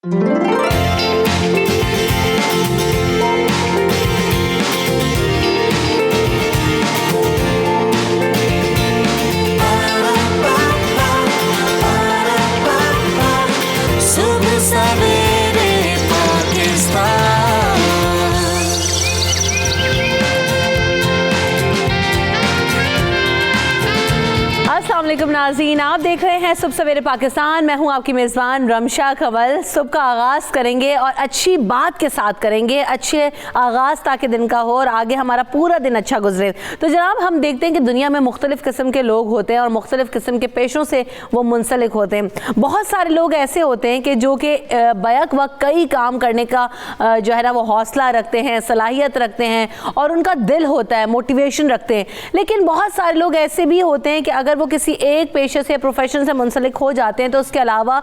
अस्सलामुअलैकुम नाज़रीन, आप देख रहे हैं सुबह सवेरे पाकिस्तान। मैं हूं आपकी मेज़बान रमशा कंवल। सुबह का आगाज़ करेंगे और अच्छी बात के साथ करेंगे, अच्छे आगाज़ ताकि दिन का हो और आगे हमारा पूरा दिन अच्छा गुजरे। तो जनाब, हम देखते हैं कि दुनिया में मुख्तलिफ़ किस्म के लोग होते हैं और मुख्तलिफ़ किस्म के पेशों से वो मुंसलिक होते हैं। बहुत सारे लोग ऐसे होते हैं कि जो कि बैक वक्त कई काम करने का जो है ना वो हौसला रखते हैं, सलाहियत रखते हैं और उनका दिल होता है, मोटिवेशन रखते हैं। लेकिन बहुत सारे लोग ऐसे भी होते हैं कि अगर वो किसी एक पेशे से, प्रोफेशन से मुंसलिक हो जाते हैं तो उसके अलावा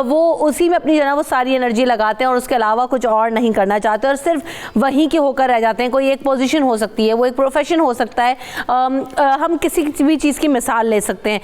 वो उसी में अपनी जो है वो सारी एनर्जी लगाते हैं और उसके अलावा कुछ और नहीं करना चाहते और सिर्फ वहीं के होकर रह जाते हैं। कोई एक पोजीशन हो सकती है, वो एक प्रोफेशन हो सकता है। हम किसी भी चीज़ की मिसाल ले सकते हैं।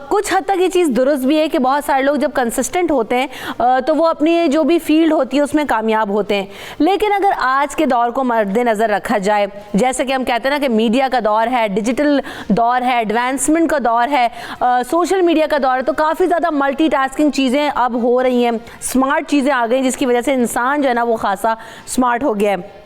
कुछ हद तक ये चीज़ दुरुस्त भी है कि बहुत सारे लोग जब कंसिस्टेंट होते हैं तो वो अपनी जो भी फील्ड होती है उसमें कामयाब होते हैं। लेकिन अगर आज के दौर को मद्देनज़र रखा जाए, जैसे कि हम कहते हैं ना कि मीडिया का दौर है, डिजिटल दौर है, एडवांसमेंट का दौर है, सोशल मीडिया का दौर है, तो काफ़ी ज़्यादा मल्टीटास्किंग चीज़ें अब हो रही हैं, स्मार्ट चीज़ें आ गई जिसकी वजह से इंसान जो है ना वो खासा स्मार्ट हो गया है।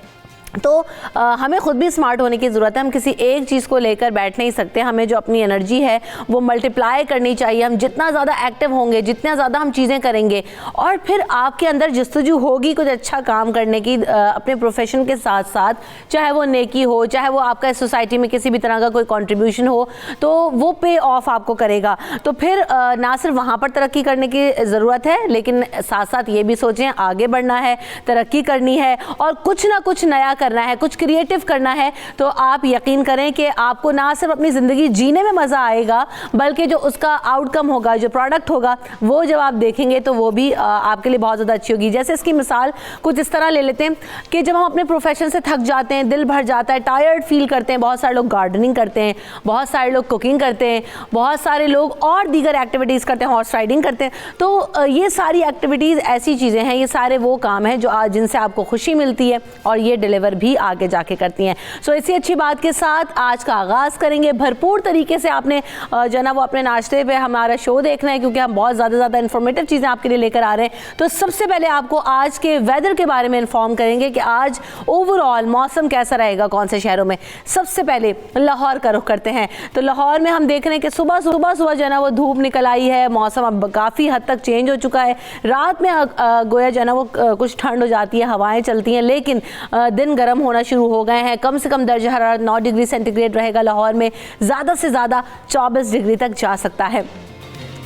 तो हमें ख़ुद भी स्मार्ट होने की ज़रूरत है। हम किसी एक चीज़ को लेकर बैठ नहीं सकते। हमें जो अपनी एनर्जी है वो मल्टीप्लाई करनी चाहिए। हम जितना ज़्यादा एक्टिव होंगे, जितना ज़्यादा हम चीज़ें करेंगे और फिर आपके अंदर जस्तजू होगी कुछ अच्छा काम करने की अपने प्रोफेशन के साथ साथ, चाहे वो नेकी हो, चाहे वो आपका सोसाइटी में किसी भी तरह का कोई कंट्रीब्यूशन हो, तो वो पे ऑफ आपको करेगा। तो फिर ना सिर्फ वहाँ पर तरक्की करने की ज़रूरत है, लेकिन साथ साथ ये भी सोचें आगे बढ़ना है, तरक्की करनी है और कुछ ना कुछ नया करना है, कुछ क्रिएटिव करना है। तो आप यकीन करें कि आपको ना सिर्फ अपनी ज़िंदगी जीने में मज़ा आएगा, बल्कि जो उसका आउटकम होगा, जो प्रोडक्ट होगा, वो जब आप देखेंगे तो वो भी आपके लिए बहुत ज़्यादा अच्छी होगी। जैसे इसकी मिसाल कुछ इस तरह ले लेते हैं कि जब हम अपने प्रोफेशन से थक जाते हैं, दिल भर जाता है, टायर्ड फील करते हैं, बहुत सारे लोग गार्डनिंग करते हैं, बहुत सारे लोग कुकिंग करते हैं, बहुत सारे लोग और दीगर एक्टिविटीज़ करते हैं, हॉर्स राइडिंग करते हैं। तो ये सारी एक्टिविटीज़ ऐसी चीज़ें हैं, ये सारे वो काम हैं जो जिनसे आपको खुशी मिलती है और ये डिलीवर भी आगे जाके करती हैं। सो इसी अच्छी बात के साथ आज का आगाज़ करेंगे। भरपूर तरीके से आपने जो ना वो अपने नाश्ते पे हमारा शो देखना है, क्योंकि हम बहुत ज़्यादा इंफॉर्मेटिव चीज़ें आपके लिए लेकर आ रहे हैं। तो सबसे पहले आपको आज के वेदर के बारे में इन्फॉर्म करेंगे कि आज ओवरऑल मौसम कैसा रहेगा कौन से शहरों में। सबसे पहले लाहौर का रुख करते हैं। तो लाहौर में हम देख रहे हैं कि सुबह जो है ना वो धूप निकल आई है, मौसम अब काफ़ी हद तक चेंज हो चुका है। रात में गोया जो है ना वो कुछ ठंड हो जाती है, हवाएं चलती हैं, लेकिन दिन गर्म होना शुरू हो गए हैं। कम से कम दर्जा हरारत 9 डिग्री सेंटीग्रेड रहेगा लाहौर में, ज़्यादा से ज़्यादा 24 डिग्री तक जा सकता है।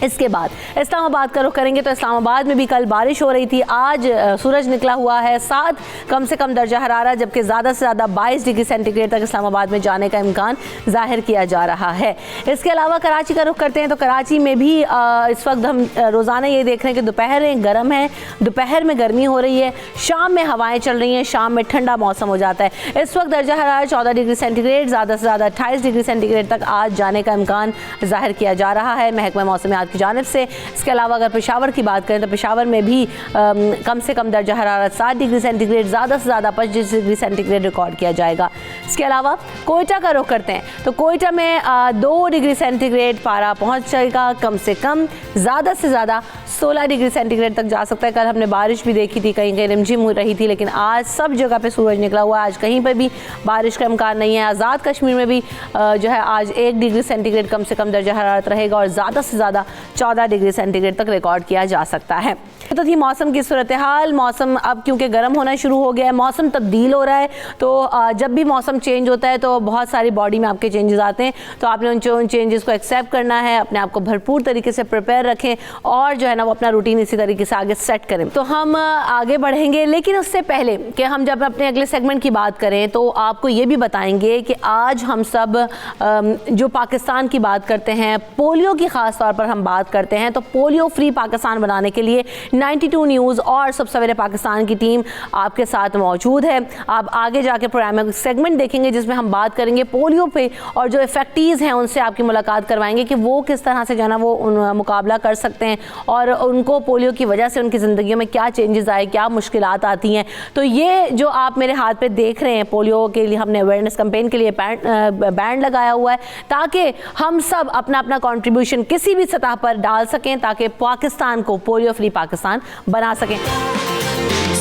इसके बाद इस्लामाबाद का रुख करेंगे तो इस्लामाबाद में भी कल बारिश हो रही थी, आज सूरज निकला हुआ है, 7 कम से कम दर्जा हरारत, जबकि ज़्यादा से ज़्यादा 22 डिग्री सेंटीग्रेड तक इस्लामाबाद में जाने का इम्कान ज़ाहिर किया जा रहा है। इसके अलावा कराची का रुख करते हैं तो कराची में भी इस वक्त हम रोज़ाना ये देख रहे हैं कि दोपहरें गर्म हैं, दोपहर में गर्मी हो रही है, शाम में हवाएँ चल रही हैं, शाम में ठंडा मौसम हो जाता है। इस वक्त दर्जा हरारत 14 डिग्री सेंटीग्रेड, ज़्यादा से ज़्यादा 28 डिग्री सेंटीग्रेड तक आज जाने का इम्कान ज़ाहिर किया जा रहा है महकमा मौसमियात की जानिब से। इसके अलावा अगर पेशावर की बात करें तो पेशावर में भी कम से कम दर्जा हरारत 7 डिग्री सेंटीग्रेड, ज़्यादा से ज़्यादा 25 डिग्री सेंटीग्रेड रिकॉर्ड किया जाएगा। इसके अलावा कोयटा का रुख करते हैं तो कोयटा में 2 डिग्री सेंटीग्रेड पारा पहुंच जाएगा, कम से कम ज़्यादा से ज़्यादा 16 डिग्री सेंटीग्रेड तक जा सकता है। कल हमने बारिश भी देखी थी, कहीं कहीं रिमझिम हो रही थी, लेकिन आज सब जगह पे सूरज निकला हुआ है। आज कहीं पर भी बारिश का इम्कान नहीं है। आज़ाद कश्मीर में भी जो है आज 1 डिग्री सेंटीग्रेड कम से कम दर्जा हरारत रहेगा और ज़्यादा से ज़्यादा 14 डिग्री सेंटीग्रेड तक रिकॉर्ड किया जा सकता है। तो थी मौसम की सूरत हाल। मौसम अब क्योंकि गर्म होना शुरू हो गया है, मौसम तब्दील हो रहा है, तो जब भी मौसम चेंज होता है तो बहुत सारी बॉडी में आपके चेंजेस आते हैं। तो आपने उन चेंजेस को एक्सेप्ट करना है, अपने आप को भरपूर तरीके से प्रिपेयर रखें और जो है ना वो अपना रूटीन इसी तरीके से आगे सेट करें। तो हम आगे बढ़ेंगे, लेकिन उससे पहले कि हम जब अपने अगले सेगमेंट की बात करें तो आपको ये भी बताएंगे कि आज हम सब जो पाकिस्तान की बात करते हैं, पोलियो की ख़ास तौर पर हम बात करते हैं, तो पोलियो फ्री पाकिस्तान बनाने के लिए 92 न्यूज़ और सब सवेरे पाकिस्तान की टीम आपके साथ मौजूद है। आप आगे जाके प्रोग्राम में सेगमेंट देखेंगे जिसमें हम बात करेंगे पोलियो पे और जो इफेक्टीज़ हैं उनसे आपकी मुलाकात करवाएंगे कि वो किस तरह से जो है ना वो मुकाबला कर सकते हैं और ان کو پولیو کی وجہ سے ان کی زندگیوں میں کیا چینجز آئے, کیا مشکلات آتی ہیں. تو یہ جو آپ میرے ہاتھ پہ دیکھ رہے ہیں, پولیو کے لیے ہم نے اویئرنیس کمپین کے لیے بینڈ لگایا ہوا ہے تاکہ ہم سب اپنا اپنا کنٹریبیوشن کسی بھی سطح پر ڈال سکیں تاکہ پاکستان کو پولیو فری پاکستان بنا سکیں.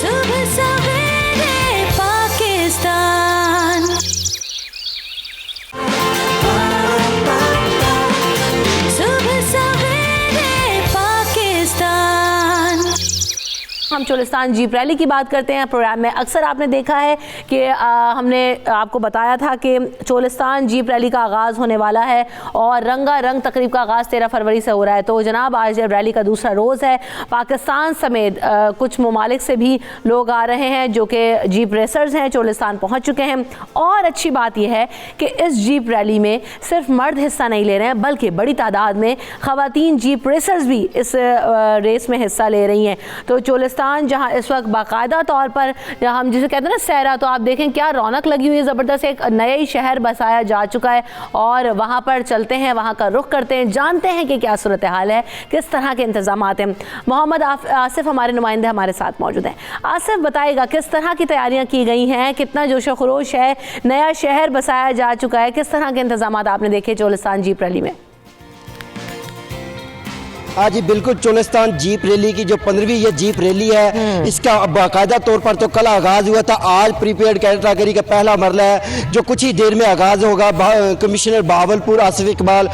صبح سویرے پاکستان, صبح سویرے پاکستان. ہم چولستان جیپ ریلی کی بات کرتے ہیں. پروگرام میں اکثر آپ نے دیکھا ہے کہ ہم نے آپ کو بتایا تھا کہ چولستان جیپ ریلی کا آغاز ہونے والا ہے اور رنگا رنگ تقریب کا آغاز 13 فروری سے ہو رہا ہے. تو جناب آج ریلی کا دوسرا روز ہے. پاکستان سمیت کچھ ممالک سے بھی لوگ آ رہے ہیں جو کہ جیپ ریسرز ہیں, چولستان پہنچ چکے ہیں. اور اچھی بات یہ ہے کہ اس جیپ ریلی میں صرف مرد حصہ نہیں لے رہے ہیں بلکہ بڑی تعداد میں خواتین جیپ ریسرز بھی اس ریس میں حصہ لے رہی ہیں. تو چولستان جہاں اس وقت باقاعدہ طور پر ہم جسے کہتے ہیں نا سیرا, تو آپ دیکھیں کیا رونق لگی ہوئی ہے زبردست. ایک نیا ہی شہر بسایا جا چکا ہے اور وہاں پر چلتے ہیں, وہاں کا رخ کرتے ہیں, جانتے ہیں کہ کیا صورتحال ہے, کس طرح کے انتظامات ہیں. محمد آصف ہمارے نمائندے ہمارے ساتھ موجود ہیں. آصف بتائے گا کس طرح کی تیاریاں کی گئی ہیں, کتنا جوش و خروش ہے, نیا شہر بسایا جا چکا ہے, کس طرح کے انتظامات آپ نے دیکھے چولستان جیپ ریلی میں؟ ہاں جی بالکل, چولستان جیپ ریلی کی جو 15ویں یہ جیپ ریلی ہے اس کا باقاعدہ طور پر تو کل آغاز ہوا تھا. آج پریپیئرڈ کیٹاگری کا پہلا مرحلہ ہے جو کچھ ہی دیر میں آغاز ہوگا. کمشنر بہاولپور آصف اقبال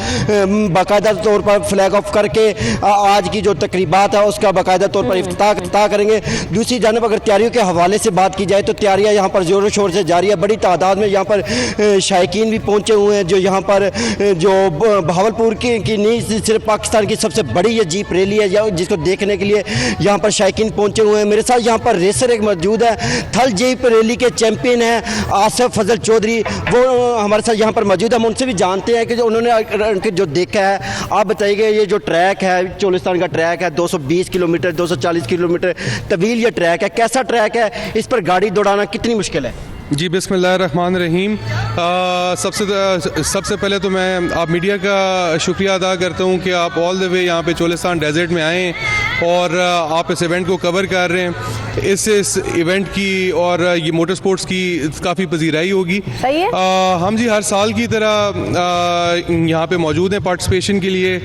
باقاعدہ طور پر فلیگ آف کر کے آج کی جو تقریبات ہے اس کا باقاعدہ طور پر افتتاح کریں گے. دوسری جانب اگر تیاریوں کے حوالے سے بات کی جائے تو تیاریاں یہاں پر زور و شور سے جاری ہے. بڑی تعداد میں یہاں پر شائقین بھی پہنچے ہوئے ہیں جو یہاں پر جو بہاولپور کی نہیں صرف پاکستان کی سب سے بڑی یہ جیپ ریلی ہے جس کو دیکھنے کے لیے یہاں پر شائقین پہنچے ہوئے ہیں. میرے ساتھ یہاں پر ریسر ایک موجود ہے, تھل جیپ ریلی کے چیمپئن ہیں آصف فضل چودھری, وہ ہمارے ساتھ یہاں پر موجود ہے. ہم ان سے بھی جانتے ہیں کہ جو انہوں نے جو دیکھا ہے. آپ بتائیے گا یہ جو ٹریک ہے چولستان کا ٹریک ہے 220 کلومیٹر 240 کلومیٹر طویل یہ ٹریک ہے, کیسا ٹریک ہے, اس پر گاڑی دوڑانا کتنی مشکل ہے؟ جی بسم اللہ الرحمن الرحیم. سب سے پہلے تو میں آپ میڈیا کا شکریہ ادا کرتا ہوں کہ آپ آل دا وے یہاں پہ چولستان ڈیزرٹ میں آئے اور آپ اس ایونٹ کو کور کر رہے ہیں. اس ایونٹ کی اور یہ موٹر سپورٹس کی کافی پذیرائی ہوگی. ہم جی ہر سال کی طرح یہاں پہ موجود ہیں پارٹیسپیشن کے لیے.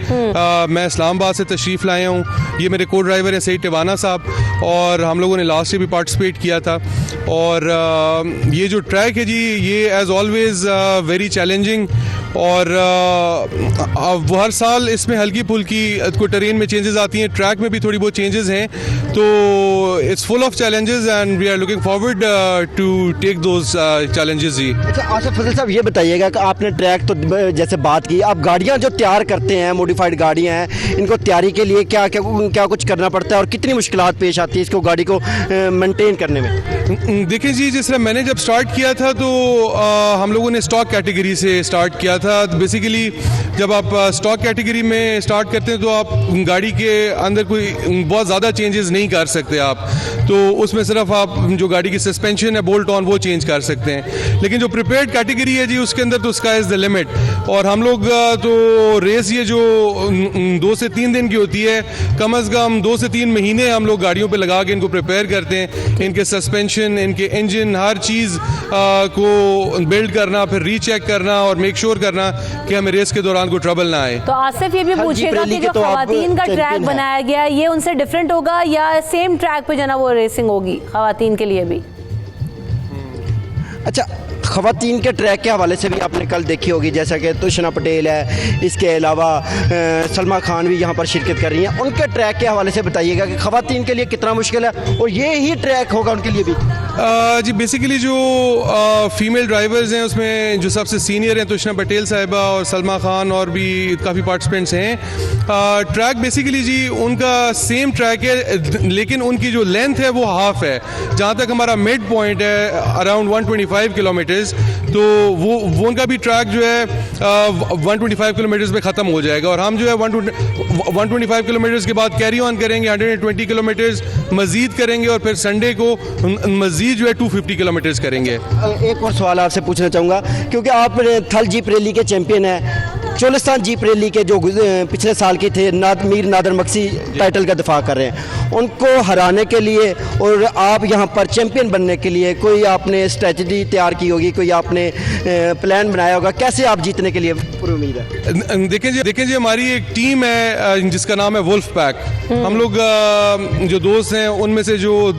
میں اسلام آباد سے تشریف لائے ہوں. یہ میرے کو ڈرائیور ہیں سعید ٹیوانا صاحب اور ہم لوگوں نے لاسٹ ایئر بھی پارٹیسپیٹ کیا تھا. اور یہ جو ٹریک ہے جی یہ ایز آلویز ویری چیلنجنگ اور وہ ہر سال اس میں ہلکی پھلکی کو ٹرین میں چینجز آتی ہیں, ٹریک میں بھی تھوڑی بہت چینجز ہیں. تو it's full of challenges and we are looking forward to take those challenges. جی اچھا آصف فضل صاحب یہ بتائیے گا کہ آپ نے ٹریک تو جیسے بات کی, آپ گاڑیاں جو تیار کرتے ہیں موڈیفائڈ گاڑیاں ہیں ان کو تیاری کے لیے کیا کچھ کرنا پڑتا ہے اور کتنی مشکلات پیش آتی ہے اس کو گاڑی کو مینٹین کرنے میں؟ دیکھیں جی جس طرح میں نے جب سٹارٹ کیا تھا تو ہم لوگوں نے اسٹاک کیٹیگری سے سٹارٹ کیا تھا. بیسیکلی جب آپ اسٹاک کیٹیگری میں سٹارٹ کرتے ہیں تو آپ گاڑی کے اندر کوئی بہت زیادہ چینجز نہیں کر سکتے آپ, تو اس میں صرف آپ جو گاڑی کی سسپینشن ہے بولٹ آن وہ چینج کر سکتے ہیں. لیکن جو پریپیئرڈ کیٹیگری ہے جی اس کے اندر تو اسکائی از دا لمٹ. اور ہم لوگ تو ریس یہ جو 2 سے 3 دن کی ہوتی ہے کم از کم 2 سے 3 مہینے ہم لوگ گاڑیوں پہ لگا کے ان کو پریپیئر کرتے ہیں. ان کے سسپینشن, ان کے انجن, ہر چیز کو بلڈ کرنا, پھر ری چیک کرنا اور میک شور کرنا کہ ہمیں ریس کے دوران کوئی ٹربل نہ آئے. تو آصف یہ بھی پوچھے گا کہ جو خواتین کا ٹریک بنایا گیا یہ ان سے ڈفرینٹ ہوگا یا سیم ٹریک پہ جو نا وہ ریسنگ ہوگی خواتین کے لیے بھی؟ اچھا خواتین کے ٹریک کے حوالے سے بھی آپ نے کل دیکھی ہوگی جیسا کہ توشنا پٹیل ہے, اس کے علاوہ سلما خان بھی یہاں پر شرکت کر رہی ہیں. ان کے ٹریک کے حوالے سے بتائیے گا کہ خواتین کے لیے کتنا مشکل ہے اور یہ ہی ٹریک ہوگا ان کے لیے بھی؟ جی بیسیکلی جو فیمیل ڈرائیورز ہیں اس میں جو سب سے سینئر ہیں توشنا پٹیل صاحبہ اور سلما خان اور بھی کافی پارٹیسپینٹس ہیں. ٹریک بیسیکلی جی ان کا سیم ٹریک ہے لیکن ان کی جو لینتھ ہے وہ ہاف ہے. جہاں تک ہمارا مڈ پوائنٹ ہے اراؤنڈ 125 کلومیٹرز, تو وہ ان کا بھی ٹریک جو ہے 125 کلومیٹرز پہ ختم ہو جائے گا. اور ہم جو ہے 125 کلومیٹرز کے بعد کیری آن کریں گے, 120 کلومیٹرز مزید کریں گے اور پھر سنڈے کو مزید جو ہے 250 کلومیٹرز کریں گے. ایک اور سوال آپ سے پوچھنا چاہوں گا کیونکہ آپ تھل جیپ ریلی کے چیمپئن ہیں, चोलिस्तान जीप रैली के जो पिछले साल की थे मीर नादर मक्सी टाइटल का दफा कर रहे हैं, उनको हराने के लिए और आप यहाँ पर चैंपियन बनने के लिए कोई आपने स्ट्रेटजी तैयार की होगी, कोई आपने प्लान बनाया होगा, कैसे आप जीतने के लिए पूरी उम्मीद है? देखें जी हमारी एक टीम है जिसका नाम है वुल्फ पैक। हम लोग जो दोस्त हैं उनमें से जो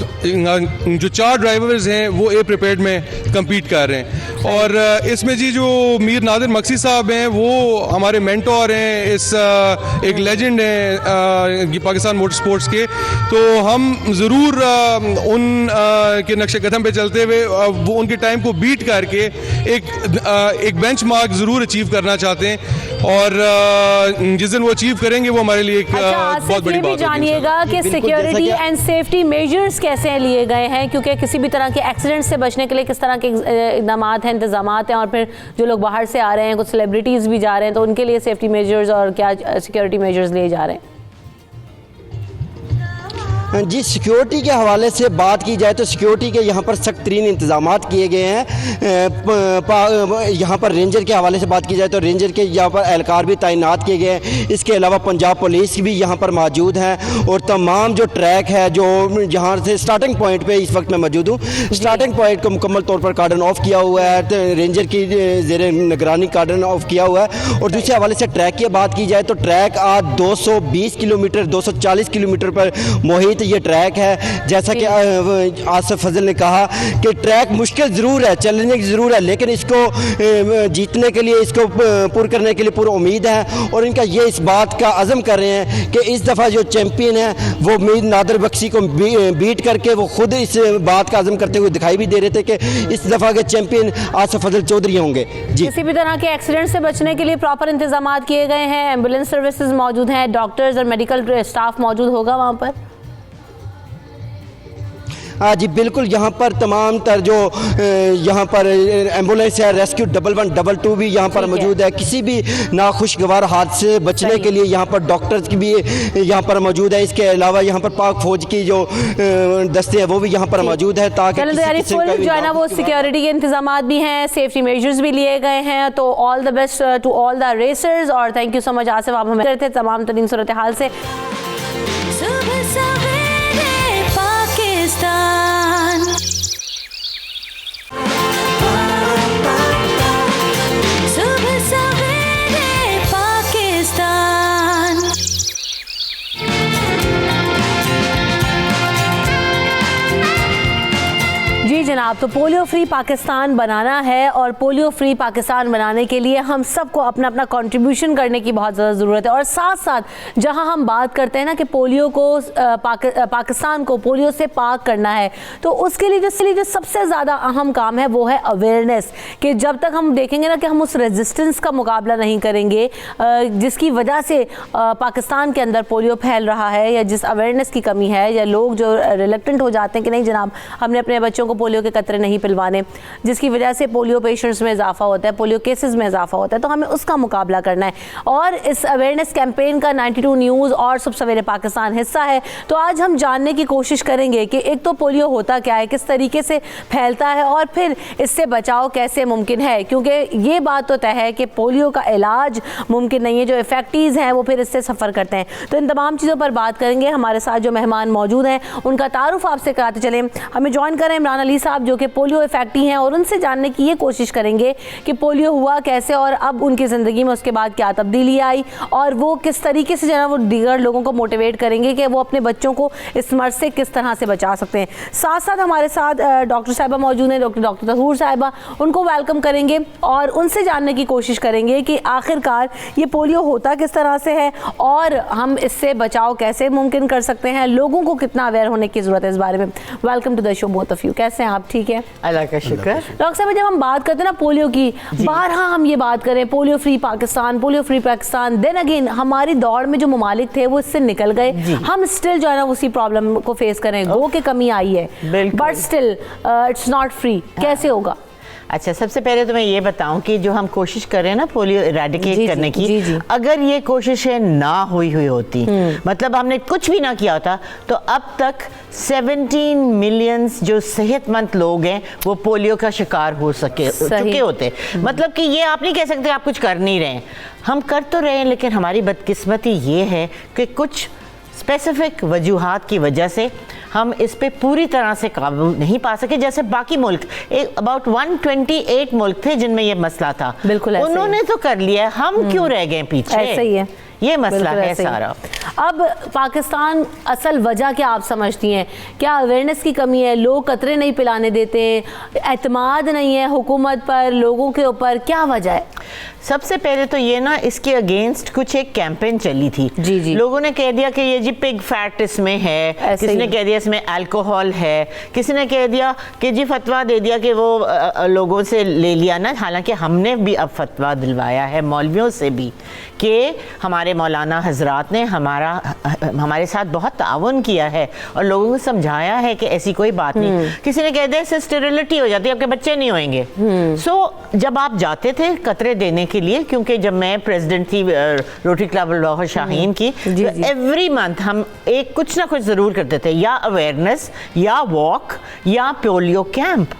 4 ड्राइवर्स हैं वो ए प्रिपेयर्ड में compete कर रहे हैं, और इसमें जी जो मीर नादिर मक्सी साहब हैं वो हमारे मेंटोर हैं, इस एक लेजेंड हैं पाकिस्तान मोटर स्पोर्ट्स के। तो हम ज़रूर उन के नक्शे कदम पे चलते हुए वो उनके टाइम को बीट करके एक बेंच मार्क ज़रूर अचीव करना चाहते हैं, और जिस दिन वो अचीव करेंगे वो हमारे लिए एक बहुत बड़ी बात होगी। जानिएगा कि सिक्योरिटी एंड सेफ्टी मेजर्स कैसे लिए गए हैं, क्योंकि किसी भी तरह के एक्सीडेंट से बचने के लिए किस तरह के इक़दाम हैं, इंतजामात हैं, और फिर जो लोग बाहर से आ रहे हैं, कुछ सेलिब्रिटीज़ भी जा रहे हैं, तो उनके लिए सेफ्टी मेजर्स और क्या सिक्योरिटी मेजर्स लिए जा रहे हैं? जी, सिक्योरिटी के हवाले से बात की जाए तो सिक्योरिटी के यहाँ पर सख्त तरीन इंतजामात किए गए हैं। यहाँ पर रेंजर के हवाले से बात की जाए तो रेंजर के यहाँ पर एहलकार भी तैनात किए गए हैं। इसके अलावा पंजाब पुलिस भी यहाँ पर मौजूद हैं, और तमाम जो ट्रैक है जो यहाँ से स्टार्टिंग पॉइंट पे इस वक्त मैं मौजूद हूँ, स्टार्टिंग पॉइंट को मुकम्मल तौर पर कार्डन ऑफ किया हुआ है, तो रेंजर की ज़ेर निगरानी कार्डन ऑफ किया हुआ है। और दूसरे हवाले से ट्रैक की बात की जाए तो ट्रैक आज 220 किलोमीटर 240 किलोमीटर पर मोहित ये ट्रैक है। जैसा कि आसिफ फजल ने कहा कि ट्रैक मुश्किल ज़रूर है, चैलेंजिंग ज़रूर है, लेकिन इसको जीतने के लिए, इसको पूरा करने के लिए पूरी उम्मीद है, और इनका ये इस बात का अज़म कर रहे हैं कि इस दफ़ा जो चैंपियन है वो मीर नादिर बख्शी को बीट करके वो खुद इस बात का अज़म करते हुए दिखाई भी दे रहे थे कि इस दफ़ा के चैंपियन आसिफ फजल चौधरी होंगे। जी, किसी भी तरह के एक्सीडेंट से बचने के लिए प्रॉपर इंतजाम किए गए हैं, एम्बुलेंस सर्विसेज मौजूद हैं, डॉक्टर्स और मेडिकल स्टाफ मौजूद होगा वहाँ पर? हाँ जी बिल्कुल, यहाँ पर तमाम तर जो यहाँ पर एम्बुलेंस है, रेस्क्यू 1112 भी यहाँ पर मौजूद है। किसी भी नाखुशगवार हादसे से बचने के लिए यहाँ पर डॉक्टर्स की भी यहाँ पर मौजूद है। इसके अलावा यहाँ पर पाक फौज की जो दस्ते हैं वो भी यहाँ पर मौजूद है, ताकि जो है ना वो सिक्योरिटी के इंतजाम भी हैं, सेफ्टी मेजर्स भी लिए गए हैं। तो all the best to all the racers, और thank you so much Asif, आप हमें थे तमाम तरीन सूरत हाल से। सुबह सवेरे पाकिस्तान, सुबह सवेरे पाकिस्तान। जी जनाब, तो पोलियो फ्री पाकिस्तान बनाना है, और पोलियो फ्री पाकिस्तान बनाने के लिए हम सबको अपना अपना कंट्रीब्यूशन करने की बहुत ज़्यादा ज़रूरत है। और साथ साथ जहां हम बात करते हैं ना कि पोलियो को पाकिस्तान को पोलियो से पाक करना है, तो उसके लिए जो सबसे ज़्यादा अहम काम है वो है अवेयरनेस, कि जब तक हम देखेंगे ना कि हम उस रेजिस्टेंस का मुकाबला नहीं करेंगे जिसकी वजह से पाकिस्तान के अंदर पोलियो फैल रहा है, या जिस अवेयरनेस की कमी है, या लोग जो रिलेक्टेंट हो जाते हैं कि नहीं जनाब हमने अपने बच्चों को पोलियो के कतरे नहीं पिलवाने, जिसकी वजह से पोलियो पेशेंट्स में इजाफा होता है, पोलियो केसेस में इजाफा होता है, तो हमें उसका मुकाबला करना है। और इस अवेयरनेस कैंपेन का 92 न्यूज़ और सुबह सवेरे पाकिस्तान हिस्सा है। तो आज हम जानने की कोशिश करेंगे कि एक तो पोलियो होता क्या है, किस तरीके से फैलता है, और फिर इससे बचाव कैसे मुमकिन है, क्योंकि ये बात तो तय है कि पोलियो का इलाज मुमकिन नहीं है, जो इफेक्टीज़ हैं वो फिर इससे सफ़र करते हैं। तो इन तमाम चीज़ों पर बात करेंगे। हमारे साथ जो मेहमान मौजूद हैं उनका तारुफ आपसे कराते चलें। हमें ज्वाइन करें इमरान अली साहब, जो कि पोलियो इफेक्टी हैं, और उनसे जानने की ये कोशिश करेंगे कि पोलियो हुआ कैसे, और अब उनकी ज़िंदगी में उसके बाद क्या तब्दीली आई, और वो किस तरीके से जो है वो दीगर लोगों को मोटिवेट करेंगे कि वो अपने बच्चों को इस मर्ज से किस तरह से बचा सकते हैं। साथ साथ हमारे साथ डॉक्टर साहिबा मौजूद हैं, डॉक्टर तहूर साहिबा, उनको वेलकम करेंगे और उनसे जानने की कोशिश करेंगे कि आखिरकार ये पोलियो होता किस तरह से है, और हम इससे बचाव कैसे मुमकिन कर सकते हैं, लोगों को कितना अवेयर होने की ज़रूरत है इस बारे में। Welcome to the show both of you. कैसे हैं आप? ठीक है, अल्लाह का शुक्र। डॉक्टर साहब, जब हम बात करते हैं ना पोलियो की, बारहा हम ये बात करें polio free Pakistan, polio free Pakistan, then again हमारी दौड़ में जो ममालिक थे वो इससे निकल गए, हम स्टिल जो है ना उसी प्रॉब्लम को फेस करें, गो की कमी आई है, but still it's not free. कैसे होगा? اچھا سب سے پہلے تو میں یہ بتاؤں کہ جو ہم کوشش کر رہے ہیں نا پولیو ایریڈیکیٹ کرنے کی، اگر یہ کوششیں نہ ہوئی ہوتی، مطلب ہم نے کچھ بھی نہ کیا ہوتا، تو اب تک 17 ملینز جو صحت مند لوگ ہیں وہ پولیو کا شکار ہو چکے ہوتے. مطلب کہ یہ آپ نہیں کہہ سکتے آپ کچھ کر نہیں رہے ہیں، ہم کر تو رہے ہیں، لیکن ہماری بدقسمتی یہ ہے کہ کچھ اسپیسیفک وجوہات کی وجہ سے ہم اس پہ پوری طرح سے قابو نہیں پا سکے. جیسے باقی ملک اباؤٹ 128 ملک تھے جن میں یہ مسئلہ تھا، بالکل انہوں نے تو کر لیا، ہم کیوں رہ گئے پیچھے؟ ایسا ہی ہے، یہ مسئلہ ہے سارا. اب پاکستان اصل وجہ کیا آپ سمجھتی ہیں؟ کیا اویئرنیس کی کمی ہے؟ لوگ قطرے نہیں پلانے دیتے، اعتماد نہیں ہے حکومت پر، لوگوں کے اوپر، کیا وجہ ہے؟ سب سے پہلے تو یہ نا اس کے اگینسٹ کچھ ایک کیمپین چلی تھی. لوگوں نے کہہ دیا کہ یہ جی پگ فیٹ اس میں ہے، کسی نے کہہ دیا اس میں الکوہول ہے، کسی نے کہہ دیا کہ جی فتویٰ دے دیا کہ وہ لوگوں سے لے لیا نا. حالانکہ ہم نے بھی اب فتویٰ دلوایا ہے مولویوں سے بھی کہ ہمارے مولانا حضرات نے ہمارے ساتھ بہت تعاون کیا ہے اور لوگوں کو سمجھایا ہے کہ ایسی کوئی بات نہیں. کسی نے کہہ دیا اس سے اسٹیریلٹی ہو جاتی ہے، آپ کے بچے نہیں ہوئیں گے. سو جب آپ جاتے تھے قطرے دینے کے لیے، کیونکہ جب میں پریزیڈنٹ تھی روٹری کلب لاہور شاہین کی، ایوری منتھ ہم ایک کچھ نہ کچھ ضرور کرتے تھے، یا اویئرنیس یا واک یا polio camp.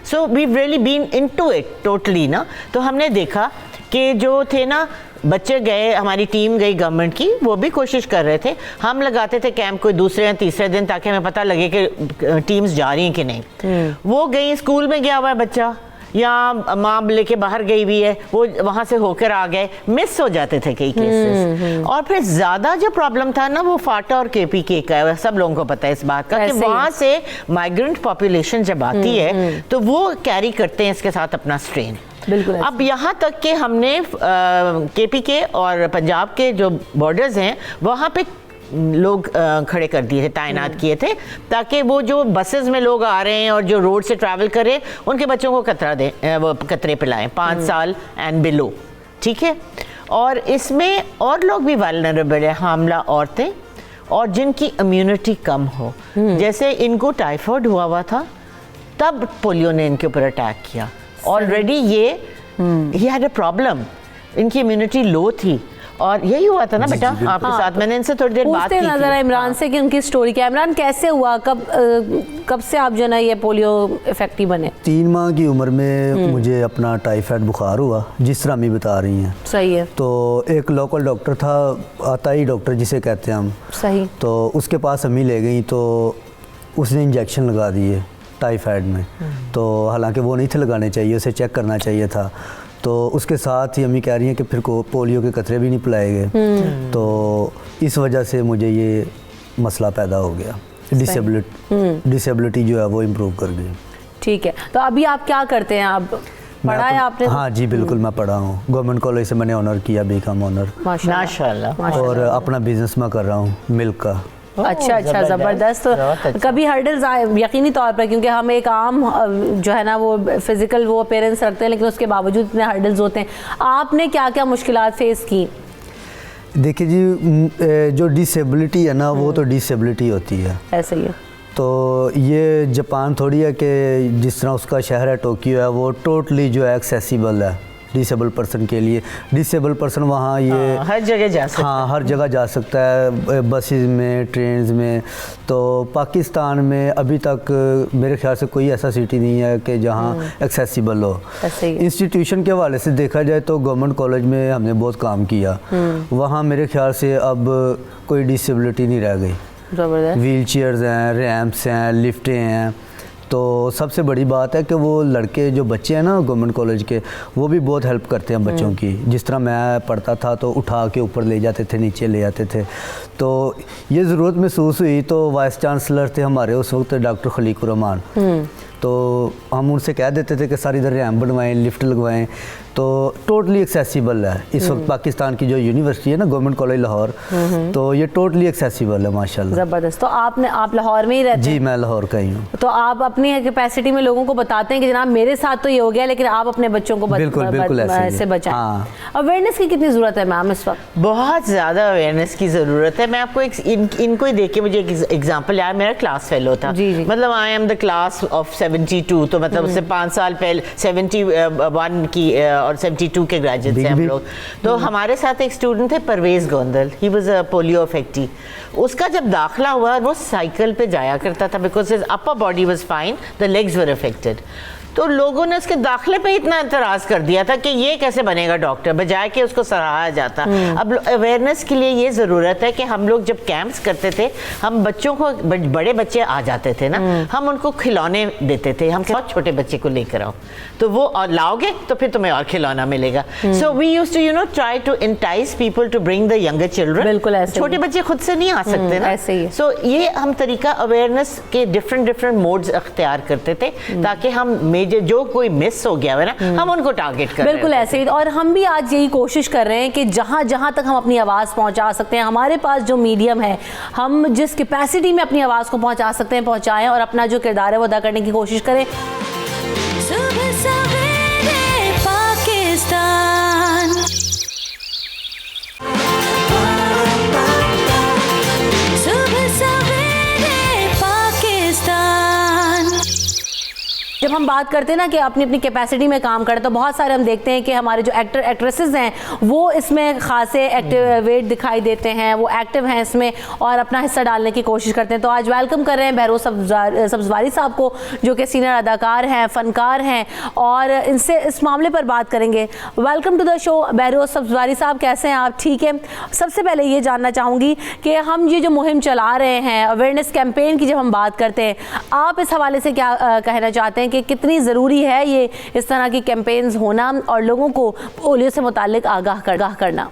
So we've really been into it totally نا. تو ہم نے دیکھا کہ جو تھے نا بچے گئے، ہماری ٹیم گئی گورنمنٹ کی، وہ بھی کوشش کر رہے تھے. ہم لگاتے تھے کیمپ کوئی دوسرے یا تیسرے دن تاکہ ہمیں پتہ لگے کہ ٹیمز جا رہی ہیں کہ نہیں. وہ گئی، اسکول میں گیا ہوا ہے بچہ یا ماں لے کے باہر گئی بھی ہے، وہ وہاں سے ہو کر آ گئے، مس ہو جاتے تھے کئی کیسز. اور پھر زیادہ جو پرابلم تھا نا وہ فاٹا اور کے پی کے کا ہے، سب لوگوں کو پتہ ہے اس بات کا کہ وہاں سے مائیگرنٹ پاپولیشن جب آتی ہے تو وہ کیری کرتے ہیں اس کے ساتھ اپنا اسٹرین. بالکل. اب یہاں تک کہ ہم نے کے پی کے اور پنجاب کے جو بارڈرز ہیں وہاں پہ لوگ کھڑے کر دیے تھے، تعینات کیے تھے، تاکہ وہ جو بسز میں لوگ آ رہے ہیں اور جو روڈ سے ٹریول کر رہے ہیں ان کے بچوں کو قطرے پلائیں 5 سال اینڈ بلو. ٹھیک ہے. اور اس میں اور لوگ بھی وائلنریبل ہیں، حاملہ عورتیں اور جن کی امیونٹی کم ہو. جیسے ان کو ٹائیفائڈ ہوا تھا تب پولیو نے ان کے اوپر اٹیک کیا. آلریڈی یہ ہی ہیڈ اے پرابلم، ان کی امیونٹی لو تھی. اور یہی ہوا تھا نا بیٹا آپ کے ساتھ، میں نے ان سے تھوڑی دیر بات کی تھی. نظر عمران سے کہ ان کی سٹوری کیا، عمران کیسے ہوا، کب سے آپ جو نا یہ پولیو افیکٹی بنے؟ 3 ماہ کی عمر میں مجھے اپنا ٹائیفائڈ بخار ہوا، جس طرح امی بتا رہی ہیں. صحیح ہے. تو ایک لوکل ڈاکٹر تھا، عطائی ڈاکٹر جسے کہتے ہیں ہم. صحیح. تو اس کے پاس امی لے گئیں تو اس نے انجیکشن لگا دیے ٹائیفائڈ میں. تو حالانکہ وہ نہیں تھے لگانے چاہیے، اسے چیک کرنا چاہیے تھا. تو اس کے ساتھ ہی امی کہہ رہی ہیں کہ پھر پولیو کے قطرے بھی نہیں پلائے گئے. تو اس وجہ سے مجھے یہ مسئلہ پیدا ہو گیا، ڈسیبلٹی جو ہے وہ امپروو کر گئی. ٹھیک ہے. تو ابھی آپ کیا کرتے ہیں؟ آپ پڑھا ہے آپ نے؟ ہاں جی بالکل، میں پڑھا ہوں. گورنمنٹ کالج سے میں نے آنر کیا، بی کام آنر. ماشاءاللہ. اور اپنا بزنس میں کر رہا ہوں ملک کا. اچھا زبردست. کبھی ہرڈلز آئے یقینی طور پر، کیونکہ ہم ایک عام جو ہے نا وہ فزیکل وہ اپیرنس رکھتے ہیں لیکن اس کے باوجود اتنے ہرڈلز ہوتے ہیں. آپ نے کیا کیا مشکلات فیس کی؟ دیکھیے جی، جو ڈسیبلٹی ہے نا وہ تو ڈسیبلٹی ہوتی ہے. ایسے ہی ہے. تو یہ جاپان تھوڑی ہے کہ جس طرح اس کا شہر ہے ٹوکیو ہے، وہ ٹوٹلی جو ہے ایکسیسیبل ہے ڈسیبل پرسن کے لیے. ڈسیبل پرسن وہاں یہ ہر جگہ جا سکتا ہے. ہاں ہر جگہ جا سکتا ہے، بسز میں، ٹرینز میں. تو پاکستان میں ابھی تک میرے خیال سے کوئی ایسا سٹی نہیں ہے کہ جہاں ایکسیسیبل ہو. انسٹیٹیوشن کے حوالے سے دیکھا جائے تو گورنمنٹ کالج میں ہم نے بہت کام کیا. وہاں میرے خیال سے اب کوئی ڈسیبلٹی نہیں رہ گئی. ویل چیئرز ہیں، ریمپس ہیں، لفٹیں ہیں. تو سب سے بڑی بات ہے کہ وہ لڑکے جو بچے ہیں نا گورنمنٹ کالج کے، وہ بھی بہت ہیلپ کرتے ہیں بچوں کی. جس طرح میں پڑھتا تھا تو اٹھا کے اوپر لے جاتے تھے، نیچے لے جاتے تھے. تو یہ ضرورت محسوس ہوئی تو وائس چانسلر تھے ہمارے اس وقت ڈاکٹر خلیق الرحمان. تو ہم ان سے کہہ دیتے تھے کہ سر ادھر ریمپ بنوائیں، لفٹ لگوائیں. तो टोटली एक्सेसिबल है इस वक्त पाकिस्तान की जो यूनिवर्सिटी है ना, गवर्नमेंट कॉलेज लाहौर, तो ये टोटली एक्सेसिबल है माशाल्लाह। ज़बरदस्त। तो आप लाहौर में ही रहते हैं? जी मैं लाहौर का ही हूँ। तो आप अपनी कैपेसिटी में लोगों को बताते हैं कि जनाब मेरे साथ तो ये हो गया, लेकिन आप अपने बच्चों को से बचाएं। अवेयरनेस की कितनी ज़रूरत है मैम इस वक्त? बहुत ज़्यादा अवेयरनेस की ज़रूरत है। मैं आपको इनको ही देख के मुझे एक एग्जाम्पल यार, मेरा क्लास फेलो था, मतलब I am the class of 72, तो मतलब उससे 5 साल पहले 71 की और 72 के ग्रेजुएट थे हम लोग। तो हमारे साथ एक स्टूडेंट थे Parvez Gondal, he was a polio affected. उसका जब दाखिला हुआ वो साइकिल पे जाया करता था because his upper body was fine, the legs were affected. तो लोगों ने उसके दाखिले पे इतना एतराज़ कर दिया था कि ये कैसे बनेगा डॉक्टर, बजाय कि उसको सराहा जाता। अब अवेयरनेस के लिए ये ज़रूरत है कि हम लोग जब कैंप्स करते थे, हम बच्चों को, बड़े बच्चे आ जाते थे ना, हम उनको खिलौने देते थे, हम बहुत छोटे बच्चे को लेकर आओ तो वो और लाओगे तो फिर तुम्हें और खिलौना मिलेगा। So we used to try to entice people to bring the younger children. बिल्कुल ऐसे, छोटे बच्चे खुद से नहीं आ सकते ना, ऐसे ही। सो ये हम तरीका अवेयरनेस के डिफरेंट मोड्स अख्तियार करते थे ताकि हम जो कोई मिस हो गया है ना, हम उनको टारगेट कर। बिल्कुल ऐसे ही। और हम भी आज यही कोशिश कर रहे हैं कि जहां जहां तक हम अपनी आवाज़ पहुंचा सकते हैं, हमारे पास जो मीडियम है, हम जिस कैपेसिटी में अपनी आवाज़ को पहुंचा सकते हैं पहुंचाएं और अपना जो किरदार है वो अदा करने की कोशिश करें। सुबह सवेरे पाकिस्तान, सुबह सवेरे पाकिस्तान। जब हम बात करते हैं ना कि अपनी अपनी कैपेसिटी में काम करें, तो बहुत सारे हम देखते हैं कि हमारे जो एक्टर एक्ट्रेसेस हैं वो इसमें खासे एक्टिवेट दिखाई देते हैं, वो एक्टिव हैं इसमें और अपना हिस्सा डालने की कोशिश करते हैं। तो आज वेलकम कर रहे हैं बहरोज़ सब्ज़वारी साहब को, जो कि सीनियर अदाकार हैं, फ़नकार हैं, और इनसे इस मामले पर बात करेंगे। Welcome to the show बहरोज़ Sabzwari साहब, कैसे हैं आप? ठीक है। सबसे पहले ये जानना चाहूँगी कि हम ये जो मुहिम चला रहे हैं, अवेयरनेस कैंपेन की जब हम बात करते हैं, आप इस हवाले से क्या कहना चाहते हैं कि कितनी ज़रूरी है ये इस तरह की कैंपेन्स होना और लोगों को पोलियो से मुतालिक आगाह करना?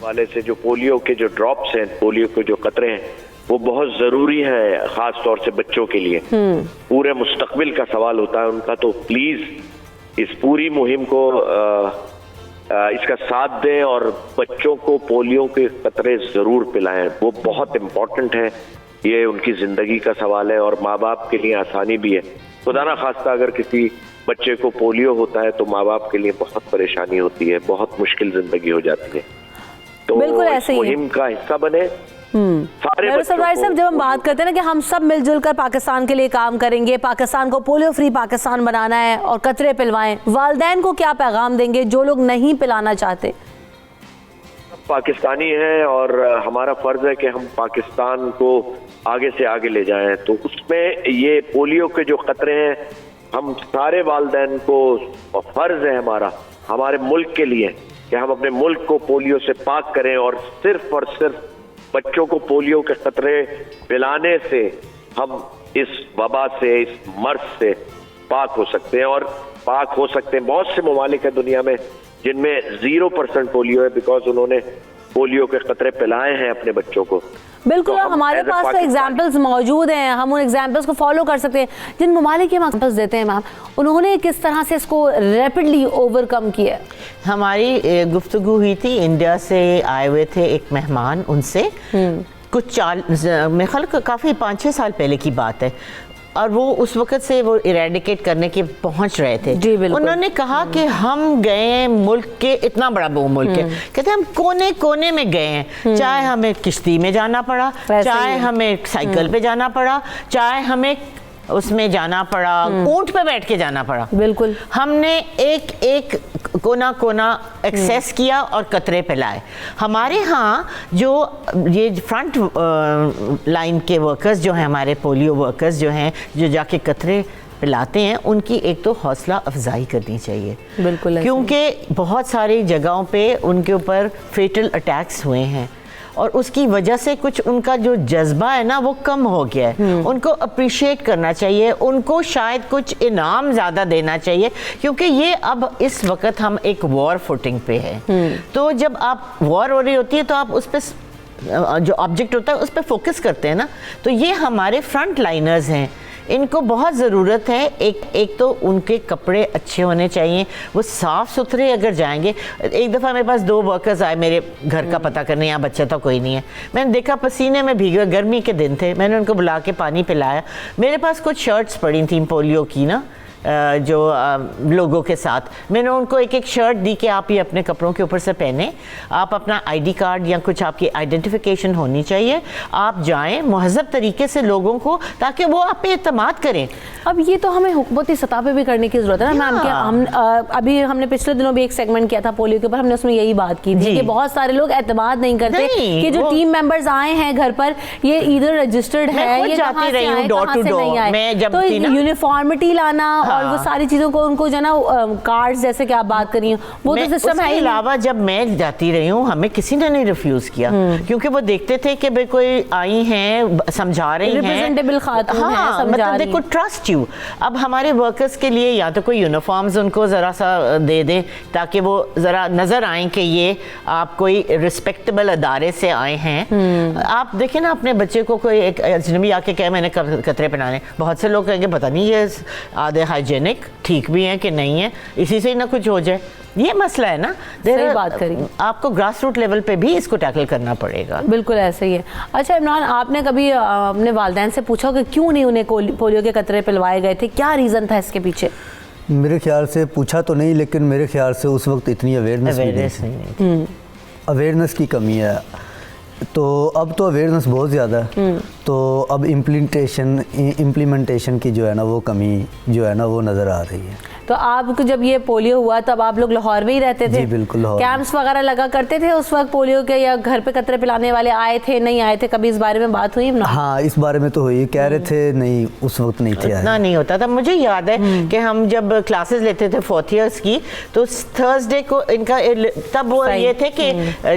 वाले से जो पोलियो के जो ड्रॉप्स हैं, पोलियो के जो कतरे हैं, वो बहुत ज़रूरी है, ख़ास तौर से बच्चों के लिए। पूरे मुस्तकबिल का सवाल होता है उनका। तो प्लीज़ इस पूरी मुहिम को इसका साथ दें और बच्चों को पोलियो के कतरे ज़रूर पिलाएं। वो बहुत इम्पोर्टेंट है, ये उनकी ज़िंदगी का सवाल है और माँ बाप के लिए आसानी भी है। खुदा ना खास्ता अगर किसी बच्चे को पोलियो होता है तो माँ बाप के लिए बहुत परेशानी होती है, बहुत मुश्किल ज़िंदगी हो जाती है। तो बिल्कुल ऐसे ही मुहिम का हिस्सा बने सारे बच्चों को। जब हम बात करते हैं ना कि हम सब मिलजुल कर पाकिस्तान के लिए काम करेंगे, पाकिस्तान को पोलियो फ्री पाकिस्तान बनाना है और कतरे पिलवाएं, वालिदैन को क्या पैगाम देंगे जो लोग नहीं पिलाना चाहते? पाकिस्तानी हैं और हमारा फर्ज है कि हम पाकिस्तान को आगे से आगे ले जाएं। तो उसमें ये पोलियो के जो खतरे हैं, हम सारे वालिदैन को फर्ज है हमारा, हमारे मुल्क के लिए, कि हम अपने मुल्क को पोलियो से पाक करें और सिर्फ बच्चों को पोलियो के खतरे पिलाने से हम इस वबा से, इस मर्ज से पाक हो सकते हैं। और पाक हो सकते हैं, बहुत से ममालिक है दुनिया में जिनमें 0% पोलियो है, बिकॉज उन्होंने पोलियो के खतरे पिलाए हैं अपने बच्चों को। बिल्कुल, तो हमारे पास तो एग्जाम्पल्स मौजूद हैं, हम उन एग्जाम्पल्स को फॉलो कर सकते हैं। जिन ममालिक के हम एग्जाम्पल्स देते हैं मैम, उन्होंने किस तरह से इसको रैपिडली ओवरकम किया? हमारी गुफ्तगू हुई थी, इंडिया से आए हुए थे एक मेहमान, उनसे कुछ मेरे ख्याल काफ़ी 5-6 साल पहले की बात है, और वो उस वक्त से वो इरेडिकेट करने के पहुंच रहे थे। जी बिल्कुल। उन्होंने कहा कि हम गए मुल्क के, इतना बड़ा वो मुल्क है, कहते हम कोने कोने में गए हैं, चाहे हमें किश्ती में जाना पड़ा, चाहे हमें साइकिल पे जाना पड़ा, चाहे हमें उसमें जाना पड़ा, ऊंट पे बैठ के जाना पड़ा। बिल्कुल, हमने एक एक कोना कोना एक्सेस किया और कतरे पिलाए। हमारे यहाँ जो ये फ्रंट लाइन के वर्कर्स जो हैं, हमारे पोलियो वर्कर्स जो हैं, जो जाके कतरे पिलाते हैं, उनकी एक तो हौसला अफजाई करनी चाहिए। बिल्कुल, क्योंकि बहुत सारी जगहों पे उनके ऊपर फेटल अटैक्स हुए हैं और उसकी वजह से कुछ उनका जो जज्बा है ना वो कम हो गया है। उनको अप्रिशिएट करना चाहिए, उनको शायद कुछ इनाम ज़्यादा देना चाहिए, क्योंकि ये अब इस वक्त हम एक वॉर फुटिंग पे है। तो जब आप वॉर हो रही होती है तो आप उस पर जो ऑब्जेक्ट होता है उस पर फोकस करते हैं ना। तो ये हमारे फ्रंट लाइनर्स हैं, इनको बहुत ज़रूरत है, एक तो उनके कपड़े अच्छे होने चाहिए, वो साफ़ सुथरे अगर जाएंगे। एक दफ़ा मेरे पास 2 वर्कर्स आए मेरे घर का पता करने, यहाँ बच्चा तो कोई नहीं है, मैंने देखा पसीने में भीगे, गर्मी के दिन थे, मैंने उनको बुला के पानी पिलाया। मेरे पास कुछ शर्ट्स पड़ी थी पोलियो की ना, जो लोगों के साथ, मैंने उनको एक शर्ट दी कि आप ये अपने कपड़ों के ऊपर से पहने, आप अपना आईडी कार्ड या कुछ आपकी आइडेंटिफिकेशन होनी चाहिए, आप जाएं महज़ब तरीके से लोगों को, ताकि वो आप पे एतमाद करें। अब ये तो हमें हुकूमती सतह पे भी करने की ज़रूरत है ना मैम, कि हम अभी हमने पिछले दिनों भी एक सेगमेंट किया था पोलियो के ऊपर, हमने उसमें यही बात की थी कि बहुत सारे लोग एतमाद नहीं करते कि जो टीम मेंबर्स आए हैं घर पर, ये इधर रजिस्टर्ड है, ये कहाँ से आए, कहाँ से नहीं आए, तो यूनिफॉर्मिटी लाना और वो सारी चीजों को उनको जो ना कार्ड्स जैसे कि आप बात करी वो तो सिस्टम है। अलावा जब मैं जाती रही हूँ हमें किसी ने नहीं रिफ्यूज किया, क्योंकि वो देखते थे कि भाई कोई आई हैं समझा रही हैं, रिप्रेजेंटेबल खातून हैं, समझा मतलब दे कुड ट्रस्ट यू। अब हमारे वर्कर्स के लिए या तो कोई यूनिफॉर्म्स उनको ज़रा सा दे दें ताकि वो ज़रा नज़र आए कि ये आप कोई रिस्पेक्टेबल अदारे से आए हैं। आप देखें ना अपने बच्चे को कोई एक अजनबी आके कहे मैंने कतरे पहनाने, बहुत से लोग कहेंगे पता नहीं ये आधे हाइजेनिक ठीक भी हैं कि नहीं है, इसी से ही ना कुछ हो जाए। ये मसला है ना, सही बात करी। आपको ग्रास रूट लेवल पे भी इसको टैकल करना पड़ेगा। बिल्कुल ऐसे ही है। अच्छा इमरान, आपने कभी अपने वालिदैन से पूछा कि क्यों नहीं उन्हें पोलियो के कतरे पिलवाए गए थे, क्या रीज़न था इसके पीछे? मेरे ख्याल से पूछा तो नहीं, लेकिन मेरे ख्याल से उस वक्त इतनी अवेयरनेस नहीं, अवेयरनेस की कमी है। तो अब तो अवेयरनेस बहुत ज़्यादा है, तो अब इम्प्लीमेंटेशन की जो है ना वो कमी जो है ना वो नज़र आ रही है। तो आपको जब ये पोलियो हुआ तब आप लोग लाहौर में ही रहते थे? जी बिल्कुल, लाहौर। कैंप्स वगैरह लगा करते थे उस वक्त पोलियो के, या घर पे कतरे पिलाने वाले आए थे, नहीं आए थे, कभी इस बारे में बात हुई ना? हाँ इस बारे में तो हुई, कह रहे थे नहीं उस वक्त नहीं थे, इतना नहीं होता था। मुझे याद है कि हम जब क्लासेस लेते थे 4th ईयर्स की, तो थर्सडे को इनका तब वो ये थे कि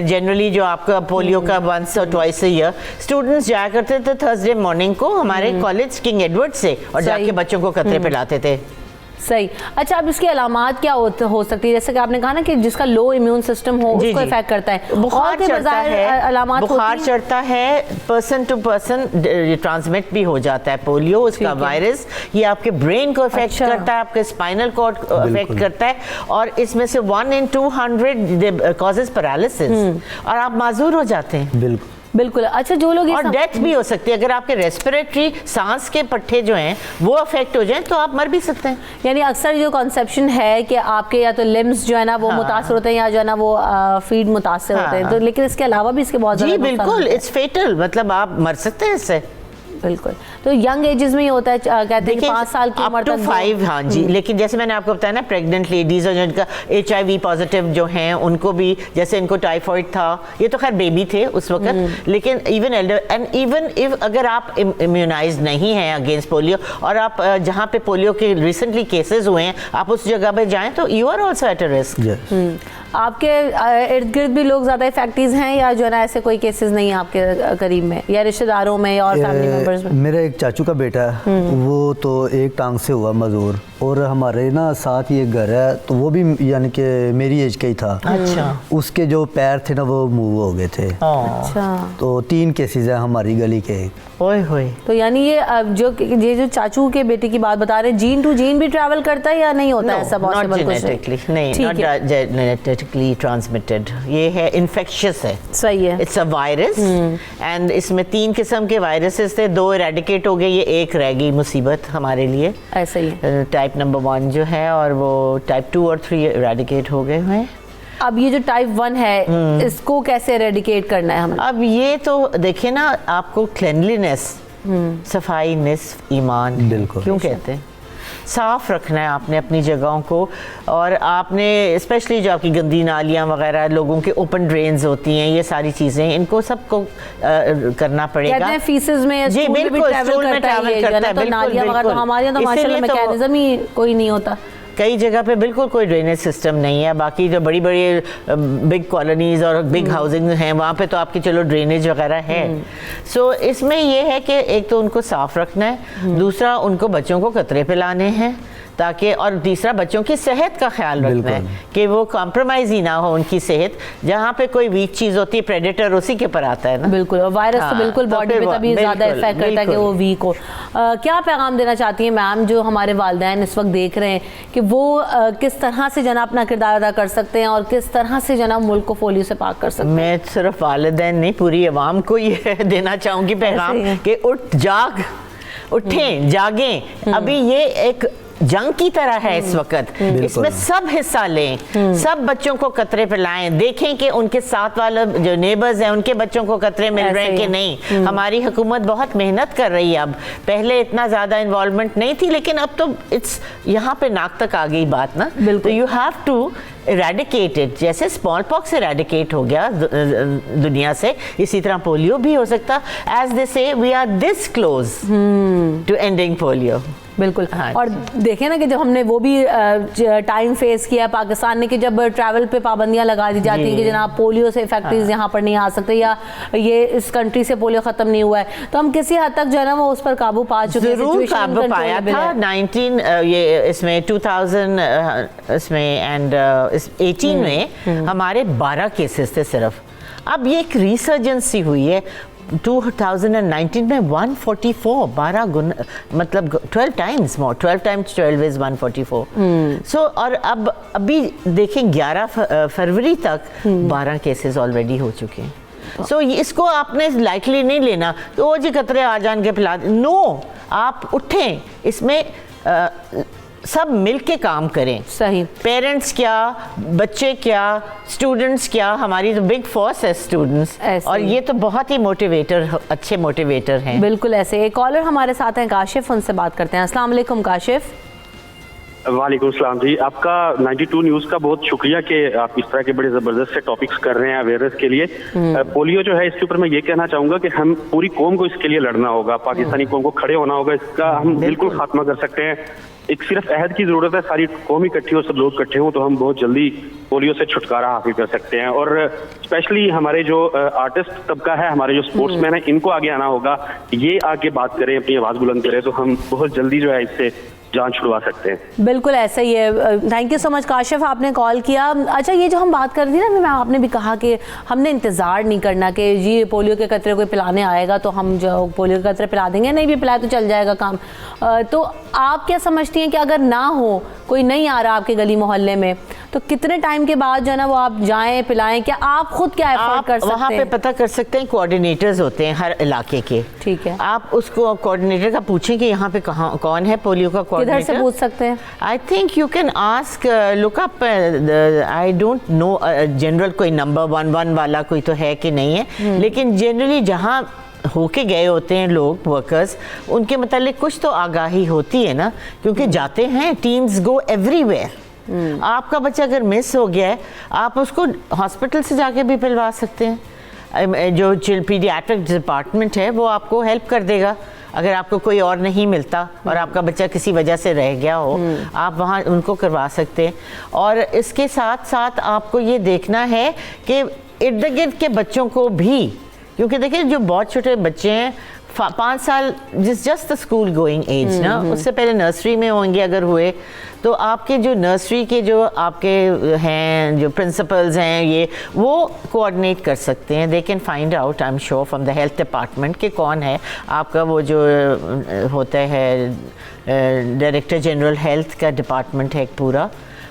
जनरली जो आपका पोलियो का 1 or 2 ईयर स्टूडेंट्स जाया करते थे थर्सडे मॉर्निंग को हमारे कॉलेज किंग एडवर्ड से, और जाके बच्चों को कतरे पिलाते थे। सही। अच्छा, अब इसकी अलामात क्या हो सकती है? जैसे कि आपने कहा ना कि जिसका लो इम्यून सिस्टम हो उसको इफेक्ट करता है, बुखार चढ़ता है, अलामात बुखार चढ़ता है, पर्सन टू पर्सन ट्रांसमिट भी हो जाता है पोलियो, उसका वायरस ये आपके ब्रेन को इफेक्ट करता है, आपके स्पाइनल कॉर्ड को इफेक्ट करता है, और इसमें से 1 in 200 कॉजेज पैरालिसिस, और आप माजूर हो जाते हैं। बिल्कुल बिल्कुल। अच्छा, जो लोग और डेथ भी हो सकती है अगर आपके रेस्पिरेटरी सांस के पट्टे जो हैं वो अफेक्ट हो जाएं तो आप मर भी सकते हैं। यानी अक्सर जो कॉन्सेप्शन है कि आपके या तो लिम्स जो है ना वो मुतासर होते हैं, या जो है ना वो फीड मुतासर होते हैं, तो लेकिन इसके अलावा भी इसके बहुत जी बिल्कुल, इट्स फेटल, मतलब आप मर सकते हैं इससे। बिल्कुल। तो यंग एजेस में ही होता है, कहते हैं कि 5 साल की उम्र तक 5, हाँ जी। लेकिन जैसे मैंने आपको बताया ना, प्रेग्नेंट लेडीज और जिनका HIV पॉजिटिव जो हैं उनको भी, जैसे इनको टाइफाइड था, ये तो खैर बेबी थे उस वक्त, लेकिन even Elder and even if अगर आप इम्यूनाइज नहीं हैं अगेंस्ट पोलियो, और आप जहाँ पे पोलियो के रिसेंटली केसेस हुए हैं आप उस जगह पे जाएं तो you are also at a risk. आपके इर्द गिर्द भी लोग ज़्यादा इफेक्टिव हैं, या जो है ना ऐसे कोई केसेस नहीं है आपके करीब में या रिश्तेदारों में या और फैमिली मेंबर्स में? मेरा एक चाचू का बेटा है, वो तो एक टांग से हुआ मजदूर, और हमारे ना साथ ही एक घर है, तो वो भी यानी कि मेरी एज का ही था। अच्छा। उसके जो पैर थे ना वो मूव हो गए थे। अच्छा। तो 3 केसेस हैं हमारी गली के। ओए होए। तो यानी ये जो चाचू के बेटे की बात बता रहे हैं, जीन टू जीन भी ट्रैवल करता है या नहीं होता है ऐसा पॉसिबल? नॉट जेनेटिकली ट्रांसमिटेड, ये है इन्फेक्शियस है। सही है। इट्स अ वायरस, एंड इसमें 3 किस्म के वायरसेस थे, 2 इरेडिकेट हो गए, ये एक रह गई मुसीबत हमारे लिए। ऐसा ही है। टाइप नंबर 1 जो है, और वो टाइप 2 और 3 इरेडिकेट हो गए हैं। अब ये जो टाइप 1 है इसको कैसे रेडिकेट करना है हमें? अब ये तो देखिए ना, आपको क्लेनलीनेस, सफाई निस्फ ईमान, बिल्कुल क्यों कहते हैं, साफ रखना है आपने अपनी जगहों को, और आपने स्पेशली जो आपकी गंदी नालियाँ वगैरह, लोगों के ओपन ड्रेन्स होती हैं, ये सारी चीज़ें इनको सबको करना पड़ेगा। कहते हैं फीसेस में जी बिल्कुल, स्टूल में ट्रैवल करता है, नालियाँ वगैरह, तो हमारे यहाँ तो माशाल्लाह मैकेनिज्म ही कोई नहीं होता। कई जगह पे बिल्कुल कोई ड्रेनेज सिस्टम नहीं है। बाकी जो बड़ी बड़ी बिग कॉलोनीज और बिग हाउसिंग हैं वहाँ पे तो आपकी चलो ड्रेनेज वगैरह है। सो इसमें ये है कि एक तो उनको साफ रखना है, दूसरा उनको बच्चों को कतरे पिलाने हैं, ताकि, और तीसरा बच्चों की सेहत का ख्याल रखना है कि वो कॉम्प्रोमाइज़ ही ना हो उनकी सेहत, जहाँ पे कोई वीक चीज़ होती है प्रेडेटर उसी के पर आता है ना। बिल्कुल, और वायरस तो बिल्कुल बॉडी पे तभी ज़्यादा इफेक्ट करता है कि वो वीक हो। क्या पैगाम देना चाहती हैं मैम जो हमारे वालिदैन इस वक्त देख रहे हैं कि वो किस तरह से जना अपना किरदार अदा कर सकते हैं और किस तरह से जना मुल्क को पोलियो से पाक कर सकते हैं? मैं सिर्फ वालिदैन नहीं, पूरी आवाम को ये देना चाहूँगी पैगाम कि उठें जागें। अभी ये एक जंग की तरह है इस वक्त, इसमें सब हिस्सा लें, सब बच्चों को कतरे पिलाएं, देखें कि उनके साथ वाले जो नेबर्स हैं उनके बच्चों को कतरे मिल रहे हैं कि नहीं। हमारी हुकूमत बहुत मेहनत कर रही है, अब पहले इतना ज़्यादा इन्वॉल्वमेंट नहीं थी, लेकिन अब तो इट्स यहाँ पे नाक तक आ गई बात ना। तो यू हैव टू इरेडिकेटेड, जैसे स्मॉल पॉक्स इरेडिकेट हो गया दुनिया से, इसी तरह पोलियो भी हो सकता। As they say we are this close to ending polio. बिल्कुल। हाँ, और देखें ना कि जब हमने वो भी टाइम फेस किया पाकिस्तान ने कि जब ट्रैवल पे पाबंदियां लगा दी जाती हैं कि जनाब पोलियो से फैक्ट्रीज यहाँ पर नहीं आ सकते या ये इस कंट्री से पोलियो ख़त्म नहीं हुआ है, तो हम किसी हद तक जो है ना वो उस पर काबू पा चुके हैं। ज़रूर काबू पाया था 19 ये इसमें 2000 इसमें एंड 18 में हमारे 12 केसेस थे सिर्फ। अब ये एक रिसर्जेंसी हुई है 2019 में 144, 12 गुना, मतलब 12 टाइम्स मोर, 12 टाइम्स 12 इज 144। सो और अब अभी देखें 11 फरवरी तक 12 केसेस ऑलरेडी हो चुके हैं। सो इसको आपने लाइटली नहीं लेना तो वो जी कतरे आ जान के पिला, नो, आप उठें, इसमें सब मिल के काम करें। सही, पेरेंट्स क्या, बच्चे क्या, स्टूडेंट्स क्या, हमारी तो बिग फोर्स है स्टूडेंट्स, और ये तो बहुत ही मोटिवेटर, अच्छे मोटिवेटर हैं। बिल्कुल ऐसे। एक कॉलर हमारे साथ हैं काशिफ, उनसे बात करते हैं। अस्सलाम वालेकुम काशिफ। वालेकुम सलाम जी, आपका 92 न्यूज़ का बहुत शुक्रिया कि आप इस तरह के बड़े ज़बरदस्त से टॉपिक्स कर रहे हैं अवेयरनेस के लिए। पोलियो जो है इसके ऊपर मैं ये कहना चाहूँगा कि हम पूरी कौम को इसके लिए लड़ना होगा, पाकिस्तानी कौम को खड़े होना होगा, इसका हम बिल्कुल खात्मा कर सकते हैं। एक सिर्फ अहद की ज़रूरत है, सारी कौम इकट्ठी हो, सब लोग इकट्ठे हों तो हम बहुत जल्दी पोलियो से छुटकारा हासिल कर सकते हैं। और स्पेशली हमारे जो आर्टिस्ट तबका है, हमारे जो स्पोर्ट्समैन हैं, इनको आगे आना होगा, ये आगे बात करें, अपनी आवाज़ बुलंद करें, तो हम बहुत जल्दी जो है इससे जान छुड़वा सकते हैं। बिल्कुल ऐसा ही है। Thank you so much Kashif, आपने कॉल किया। अच्छा, ये जो हम बात कर रही थी ना, मैं आपने भी कहा कि हमने इंतज़ार नहीं करना कि जी पोलियो के कतरे कोई पिलाने आएगा तो हम जो पोलियो के कतरे पिला देंगे, नहीं भी पिलाए तो चल जाएगा काम। तो आप क्या समझती हैं कि अगर ना हो, कोई नहीं आ रहा आपके गली मोहल्ले में, तो कितने टाइम के बाद जो है ना वो आप जाएं पिलाएं? क्या आप खुद क्या एफर्ट कर सकते हैं? वहाँ पे पता कर सकते हैं, कोऑर्डिनेटर्स होते हैं हर इलाके के। ठीक है, आप उसको कोऑर्डिनेटर का पूछें कि यहाँ पे कहाँ कौन है पोलियो का कोऑर्डिनेटर, किधर से पूछ सकते हैं? I think you can ask, look up, I don't know general कोई नंबर 11 वाला कोई तो है कि नहीं है, लेकिन जनरली जहाँ होके गए होते हैं लोग, वर्कर्स, उनके मतलब कुछ तो आगाही होती है ना, क्योंकि जाते हैं, टीम्स गो एवरीवेयर। आपका बच्चा अगर मिस हो गया है, आप उसको हॉस्पिटल से जाके भी पिलवा सकते हैं। जो पीडियाट्रिक डिपार्टमेंट है वो आपको हेल्प कर देगा। अगर आपको कोई और नहीं मिलता और आपका बच्चा किसी वजह से रह गया हो, आप वहाँ उनको करवा सकते हैं। और इसके साथ साथ आपको ये देखना है कि इर्द गिर्द के बच्चों को भी, क्योंकि देखिए जो बहुत छोटे बच्चे हैं, 5 साल जस्ट स्कूल गोइंग एज ना, उससे पहले नर्सरी में होंगे अगर हुए, तो आपके जो नर्सरी के जो आपके हैं जो प्रिंसिपल्स हैं, ये वो कोऑर्डिनेट कर सकते हैं। They can find out, I am sure, from the health department कि कौन है आपका वो जो होता है डायरेक्टर जनरल हेल्थ का डिपार्टमेंट है एक पूरा,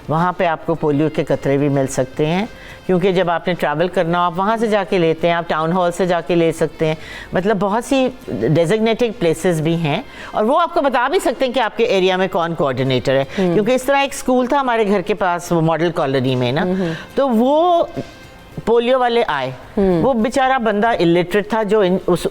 वहाँ पे आपको पोलियो के कतरे भी मिल सकते हैं। क्योंकि जब आपने ट्रैवल करना हो आप वहाँ से जाके लेते हैं, आप टाउन हॉल से जाके ले सकते हैं, मतलब बहुत सी डेजिग्नेटेड प्लेसेस भी हैं, और वो आपको बता भी सकते हैं कि आपके एरिया में कौन कोऑर्डिनेटर है। क्योंकि इस तरह एक स्कूल था हमारे घर के पास, वो मॉडल कॉलोनी में ना, तो वो पोलियो वाले आए, वो बेचारा बंदा इलिटरेट था जो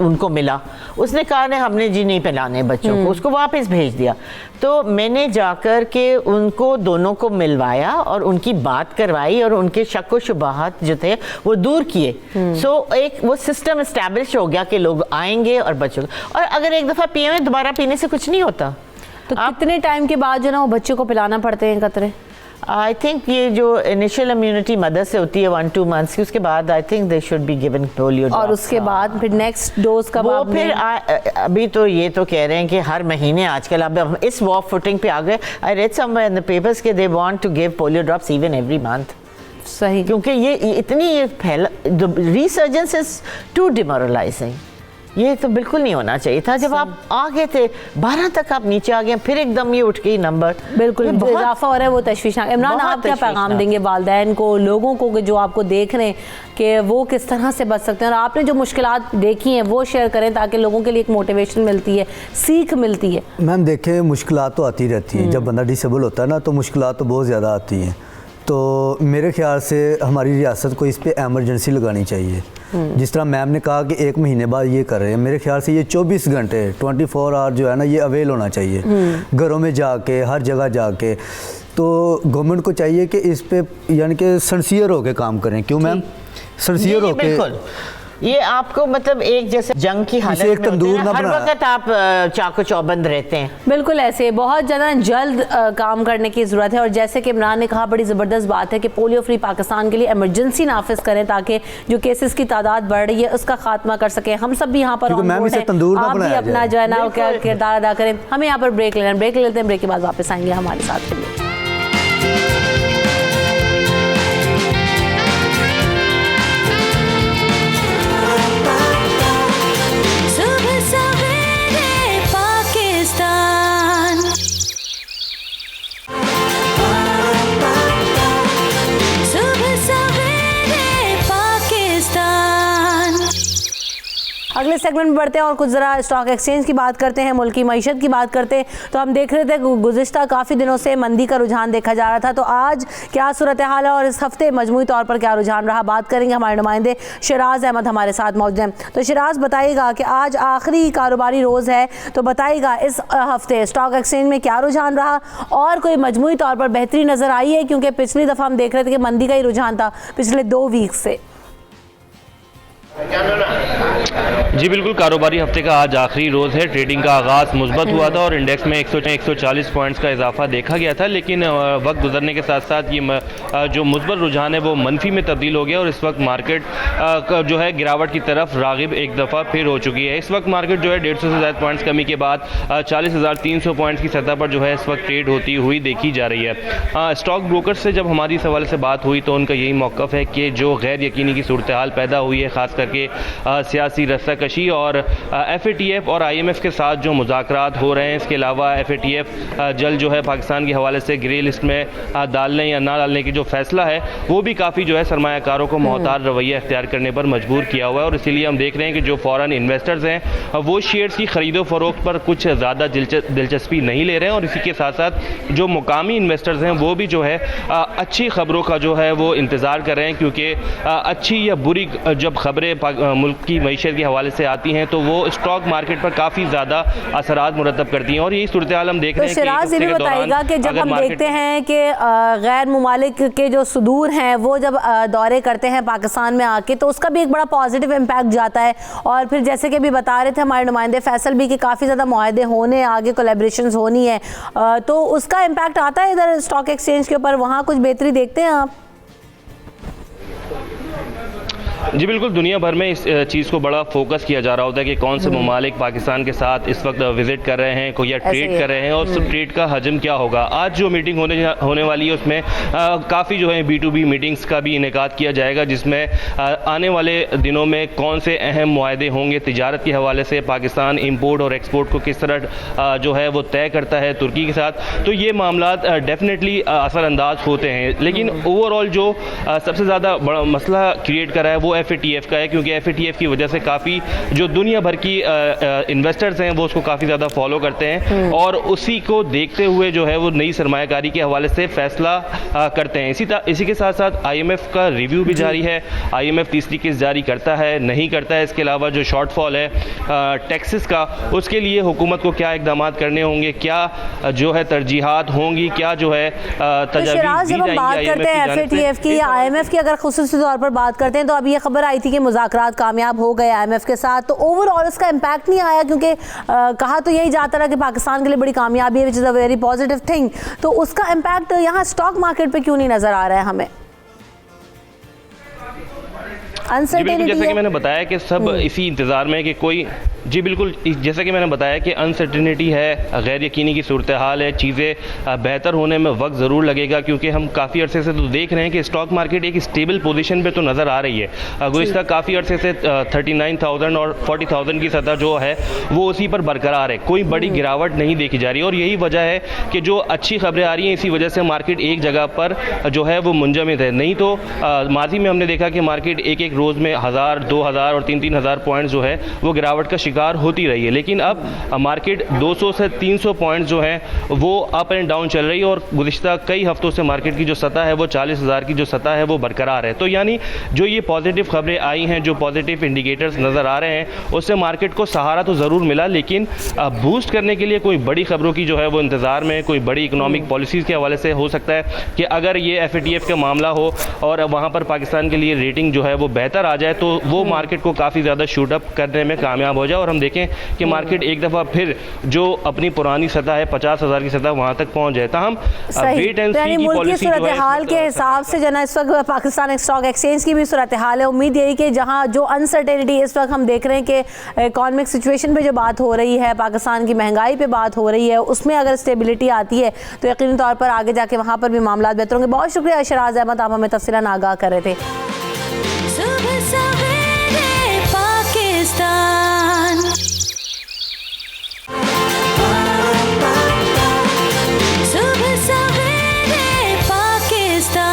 उनको मिला, उसने कहा नहीं हमने जी नहीं पिलाने बच्चों को, उसको वापस भेज दिया। तो मैंने जाकर के उनको दोनों को मिलवाया और उनकी बात करवाई और उनके शक व शुबहात जो थे वो दूर किए। सो एक वो सिस्टम इस्टेब्लिश हो गया कि लोग आएंगे और बच्चों को, और अगर एक दफ़ा पिए में दोबारा पीने से कुछ नहीं होता। तो कितने टाइम के बाद जो ना वो बच्चे को पिलाना पड़ते हैं कतरे? आई थिंक ये जो इनिशियल इम्यूनिटी मदर से होती है 1-2 मंथ्स की, उसके बाद I think they should be given polio drops. और उसके बाद फिर नेक्स्ट डोज कब वो आपने? फिर अभी तो ये तो कह रहे हैं कि हर महीने आजकल अब हम इस वॉक फुटिंग पे आ गए। I read somewhere in the papers के they want to give polio drops even every month. सही, क्योंकि ये इतनी ये फैला, रिसर्जेंस इज टू डिमोरलाइजिंग। ये तो बिल्कुल नहीं होना चाहिए था। जब आप आ गए थे 12 तक आप नीचे आ गए, फिर एकदम ये उठ गई नंबर, बिल्कुल इजाफा हो रहा है, वो तशवीशनाक। इमरान, आप क्या पैगाम देंगे वालिदैन को, लोगों को कि जो आपको देख रहे हैं कि वो किस तरह से बच सकते हैं, और आपने जो मुश्किलात देखी हैं वो शेयर करें ताकि लोगों के लिए एक मोटिवेशन मिलती है, सीख मिलती है। मैम देखें, मुश्किलात तो आती रहती हैं, जब बंदा डिसेबल होता है ना तो मुश्किलात तो बहुत ज़्यादा आती हैं। तो मेरे ख्याल से हमारी रियासत को इस पे एमरजेंसी लगानी चाहिए। जिस तरह मैम ने कहा कि 1 महीने बाद ये कर रहे हैं, मेरे ख्याल से ये 24 घंटे 24 आवर जो है ना ये अवेल होना चाहिए, घरों में जाके, हर जगह जाके। तो गवर्नमेंट को चाहिए कि इस पे यानी कि सिंसियर होके काम करें। क्यों मैम? सिंसियर होके, बिल्कुल ये आपको मतलब एक जैसे जंग की हालत एक में तंदूर होते हैं, ना हर बनाया। वक्त आप चाको चौबंद रहते हैं। बिल्कुल ऐसे बहुत ज़्यादा जल्द काम करने की ज़रूरत है। और जैसे कि इमरान ने कहा, बड़ी ज़बरदस्त बात है कि पोलियो फ्री पाकिस्तान के लिए इमरजेंसी नाफिज करें ताकि जो केसेस की तादाद बढ़ रही है उसका खात्मा कर सकें। हम सब भी यहाँ पर क्योंकि मैम इसे तंदूर ना आप भी बनाया अपना जाए। जो है ना किरदार अदा करें। हमें यहाँ पर ब्रेक लेना, ब्रेक लेते हैं, ब्रेक के बाद वापस आएंगे हमारे साथ के लिए। सुबह सवेरे पाकिस्तान, सुबह सवेरे पाकिस्तान। अगले सेगमेंट में बढ़ते हैं और कुछ ज़रा स्टॉक एक्सचेंज की बात करते हैं, मुल्क की मईशत की बात करते हैं। तो हम देख रहे थे गुज़िश्ता काफ़ी दिनों से मंदी का रुझान देखा जा रहा था, तो आज क्या सूरत हाल है और इस हफ्ते मजमूई तौर पर क्या रुझान रहा, बात करेंगे। हमारे नुमाइंदे शिराज अहमद हमारे साथ मौजूद हैं। तो शिराज, बताइएगा कि आज आखिरी कारोबारी रोज़ है, तो बताइएगा इस हफ्ते स्टॉक एक्सचेंज में क्या रुझान रहा और कोई मजमूई तौर पर बेहतरी नज़र आई है, क्योंकि पिछली दफ़ा हम देख रहे थे कि मंदी का ही रुझान था पिछले 2 वीक से। जी बिल्कुल, कारोबारी हफ्ते का आज आखिरी रोज़ है। ट्रेडिंग का आगाज़ मुस्बत हुआ था और इंडेक्स में 140 पॉइंट्स का इजाफा देखा गया था, लेकिन वक्त गुजरने के साथ साथ ये जो मुस्बत रुझान है वो मनफी में तब्दील हो गया और इस वक्त मार्केट जो है गिरावट की तरफ रागिब एक दफ़ा फिर हो चुकी है। इस वक्त मार्केट जो है 150 से ज़्यादा पॉइंट्स कमी के बाद 40,300 पॉइंट्स की सतह पर जो है इस वक्त ट्रेड होती हुई देखी जा रही है। स्टॉक ब्रोकर से जब हमारी इस हवाले से बात हुई तो उनका यही मौक़िफ़ है कि जो गैर यकीनी की सूरत हाल पैदा हुई है, ख़ास करके सियासी रस्साकशी और FATF और IMF के साथ जो मुज़ाकरात हो रहे हैं, इसके अलावा FATF जल्द जो है पाकिस्तान के हवाले से ग्रे लिस्ट में डालने या ना डालने की जो फैसला है वो भी काफ़ी जो है सरमायाकारों को मोहताज रवैया इख्तियार करने पर मजबूर किया हुआ है। और इसीलिए हम देख रहे हैं कि जो फ़ॉरेन इन्वेस्टर्स हैं वो शेयर्स की ख़रीदो फरोख्त पर कुछ ज़्यादा दिलचस्पी नहीं ले रहे हैं और इसी के साथ साथ जो मुकामी इन्वेस्टर्स हैं वो भी जो है अच्छी खबरों का जो है वो इंतज़ार कर रहे हैं, क्योंकि अच्छी या बुरी जब खबरें मुल्क की मईशत के हवाले से आती हैं तो वो स्टॉक मार्केट पर काफ़ी ज़्यादा असरात मुरतब करती हैं और यही सूरत हाल हम देख रहे हैं। तो शिराज, ये भी बताइएगा कि जब हम देखते हैं कि गैर मुमालिक के जो सुदूर हैं वो जब दौरे करते हैं पाकिस्तान में आके तो उसका भी एक बड़ा पॉजिटिव इम्पैक्ट जाता है, और फिर जैसे कि अभी बता रहे थे हमारे नुमाइंदे फैसल भी कि काफ़ी ज़्यादा मुआहदे होने, आगे कोलैबोरेशंस होनी है, तो उसका इम्पैक्ट आता है इधर स्टॉक एक्सचेंज के ऊपर, वहाँ कुछ बेहतरी देखते हैं आप? जी बिल्कुल, दुनिया भर में इस चीज़ को बड़ा फोकस किया जा रहा होता है कि कौन से ममालिक पाकिस्तान के साथ इस वक्त विजिट कर रहे हैं, कोई या ट्रेड कर रहे हैं और उस ट्रेड का हजम क्या होगा। आज जो मीटिंग होने वाली है उसमें काफ़ी जो है B2B मीटिंग्स का भी इनेकाद किया जाएगा, जिसमें आने वाले दिनों में कौन से अहम मुआहदे होंगे तिजारत के हवाले से, पाकिस्तान इंपोर्ट और एक्सपोर्ट को किस तरह जो है वो तय करता है तुर्की के साथ, तो ये मामला डेफिनेटली असरअंदाज होते हैं। लेकिन ओवरऑल जो सबसे ज़्यादा बड़ा मसला क्रिएट कर रहा है वो FATF का है, क्योंकि FATF की वजह से काफ़ी जो दुनिया भर की इन्वेस्टर्स हैं वो उसको काफ़ी ज़्यादा फॉलो करते हैं और उसी को देखते हुए जो है वो नई सरमायाकारी के हवाले से फैसला करते हैं। इसी के साथ साथ IMF का रिव्यू भी जारी है। IMF तीसरी किस्त जारी करता है नहीं करता है, इसके अलावा जो शॉर्टफॉल है टैक्सेस का, उसके लिए हुकूमत को क्या इकदाम करने होंगे, क्या जो है तरजीहात होंगी, क्या जो है तो शिराज, जब हम बात करते हैं FATF की या IMF की, अगर खुसूसी तौर पर बात करते हैं तो अब ये خبر آئی تھی کہ مذاکرات کامیاب ہو گئے IMF کے ساتھ, تو اوور آل اس کا امپیکٹ نہیں آیا, کیونکہ کہا تو یہی جاتا رہا کہ پاکستان کے لیے بڑی کامیابی ہے, وچ از اے ویری پازیٹیو تھنگ, تو اس کا امپیکٹ یہاں اسٹاک مارکیٹ پہ کیوں نہیں نظر آ رہا ہے ہمیں؟ جی بالکل, جیسا کہ میں نے بتایا کہ سب اسی انتظار میں کہ کوئی, جی بالکل جیسا کہ میں نے بتایا کہ انسرٹنٹی ہے, غیر یقینی کی صورتحال ہے, چیزیں بہتر ہونے میں وقت ضرور لگے گا, کیونکہ ہم کافی عرصے سے تو دیکھ رہے ہیں کہ اسٹاک مارکیٹ ایک اسٹیبل پوزیشن پہ تو نظر آ رہی ہے. گزشتہ کافی عرصے سے 39,000 اور 40,000 کی سطح جو ہے وہ اسی پر برقرار ہے, کوئی بڑی گراوٹ نہیں دیکھی جا رہی, اور یہی وجہ ہے کہ جو اچھی خبریں آ رہی ہیں اسی وجہ سے مارکیٹ ایک جگہ پر جو ہے وہ منجمد ہے. نہیں تو ماضی میں ہم نے دیکھا کہ مارکیٹ ایک ایک روز میں 1,000, 2,000 اور 3,000 پوائنٹ جو ہے وہ گراوٹ کا شکار ہوتی رہی ہے, لیکن اب مارکیٹ 200 سے 300 پوائنٹ جو ہیں وہ اپ اینڈ ڈاؤن چل رہی ہے, اور گزشتہ کئی ہفتوں سے مارکیٹ کی جو سطح ہے وہ 40,000 کی جو سطح ہے وہ برقرار ہے. تو یعنی جو یہ پازیٹیو خبریں آئی ہیں, جو پازیٹیو انڈیکیٹرز نظر آ رہے ہیں, اس سے مارکیٹ کو سہارا تو ضرور ملا, لیکن بوسٹ کرنے کے لیے کوئی بڑی خبروں کی جو ہے وہ انتظار میں, کوئی بڑی اکنامک پالیسیز کے حوالے سے ہو سکتا ہے کہ اگر یہ FATF کا معاملہ ہو اور وہاں پر پاکستان کے لیے ریٹنگ جو ہے وہ بہتر آ جائے تو وہ مارکیٹ کو کافی زیادہ شوٹ اپ کرنے میں کامیاب ہو جائے, اور ہم دیکھیں کہ مارکیٹ ایک دفعہ پھر جو اپنی پرانی سطح ہے 50,000 کی سطح وہاں تک پہنچ جائے. تاہم ویٹ اینڈ سی کی پالیسی جو ہے صورتحال کے حساب سے جنا اس وقت پاکستان اسٹاک ایکسچینج کی بھی صورتحال ہے, امید یہی کہ جہاں جو انسرٹینٹی اس وقت ہم دیکھ رہے ہیں کہ اکانومک سچویشن پہ جو بات ہو رہی ہے, پاکستان کی مہنگائی پہ بات ہو رہی ہے, اس میں اگر اسٹیبلٹی آتی ہے تو یقینی طور پر آگے جا کے وہاں پر بھی معاملات بہتر ہوں گے. بہت شکریہ شراز احمد, آپ ہمیں تفصیلاً آگاہ کر رہے تھے. صبح سویرے پاکستان, صبح سویرے پاکستان.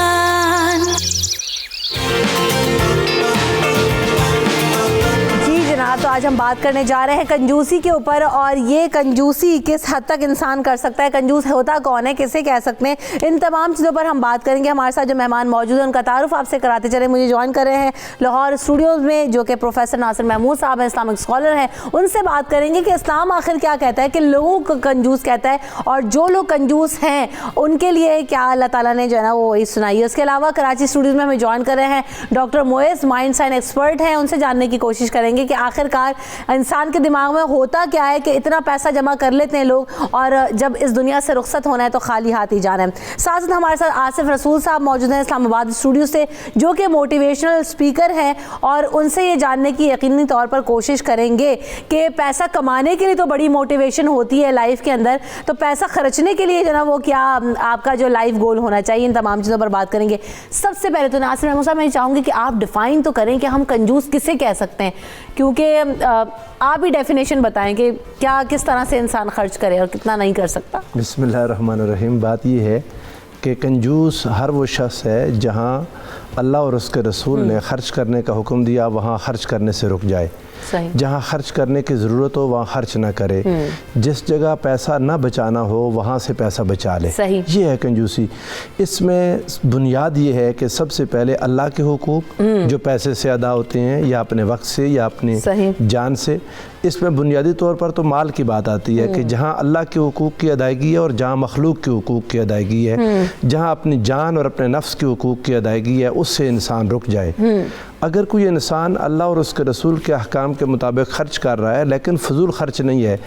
تو آج ہم بات کرنے جا رہے ہیں کنجوسی کے اوپر, اور یہ کنجوسی کس حد تک انسان کر سکتا ہے, کنجوس ہوتا کون ہے, کسے کہہ سکتے ہیں, ان تمام چیزوں پر ہم بات کریں گے. ہمارے ساتھ جو مہمان موجود ہیں ان کا تعارف آپ سے کراتے چلیں. مجھے جوائن کر رہے ہیں لاہور اسٹوڈیوز میں جو کہ پروفیسر ناصر محمود صاحب ہیں, اسلامک اسکالر ہیں. ان سے بات کریں گے کہ اسلام آخر کیا کہتا ہے, کہ لوگوں کو کنجوس کہتا ہے, اور جو لوگ کنجوس ہیں ان کے لیے کیا اللہ تعالیٰ نے جو ہے نا وہ وہی سنائی ہے. اس کے علاوہ کراچی اسٹوڈیوز میں ہمیں جوائن کر رہے ہیں doctor Moiz, mind science expert ہیں. ان سے جاننے کی کوشش کریں گے کہ آخرکار انسان کے دماغ میں ہوتا کیا ہے کہ اتنا پیسہ جمع کر لیتے ہیں لوگ, اور جب اس دنیا سے رخصت ہونا ہے تو خالی ہاتھ ہی جانا ہے. ساتھ ساتھ ہمارے ساتھ آصف رسول صاحب موجود ہیں اسلام آباد اسٹوڈیو سے, جو کہ موٹیویشنل اسپیکر ہیں, اور ان سے یہ جاننے کی یقینی طور پر کوشش کریں گے کہ پیسہ کمانے کے لیے تو بڑی موٹیویشن ہوتی ہے لائف کے اندر, تو پیسہ خرچنے کے لیے جو نا وہ کیا آپ کا جو لائف گول ہونا چاہیے, ان تمام چیزوں پر بات کریں گے. سب سے پہلے تو ناصر محمود صاحب میں چاہوں گی کہ آپ ڈیفائن تو کریں کہ ہم کنجوس کسے کہہ سکتے ہیں, کیونکہ آپ ہی ڈیفینیشن بتائیں کہ کیا کس طرح سے انسان خرچ کرے اور کتنا نہیں کر سکتا. بسم اللہ الرحمن الرحیم. بات یہ ہے کہ کنجوس ہر وہ شخص ہے جہاں اللہ اور اس کے رسول نے خرچ کرنے کا حکم دیا وہاں خرچ کرنے سے رک جائے, جہاں خرچ کرنے کی ضرورت ہو وہاں خرچ نہ کرے, جس جگہ پیسہ نہ بچانا ہو وہاں سے پیسہ بچا لے. یہ ہے کنجوسی. اس میں بنیاد یہ ہے کہ سب سے پہلے اللہ کے حقوق جو پیسے سے ادا ہوتے ہیں یا اپنے وقت سے یا اپنی جان سے, اس میں بنیادی طور پر تو مال کی بات آتی ہے کہ جہاں اللہ کے حقوق کی ادائیگی ہے اور جہاں مخلوق کے حقوق کی ادائیگی ہے, جہاں اپنی جان اور اپنے نفس کے حقوق کی ادائیگی ہے, اس سے انسان رک جائے. اگر کوئی انسان اللہ اور اس کے رسول کے احکام کے مطابق خرچ کر رہا ہے لیکن فضول خرچ نہیں ہے,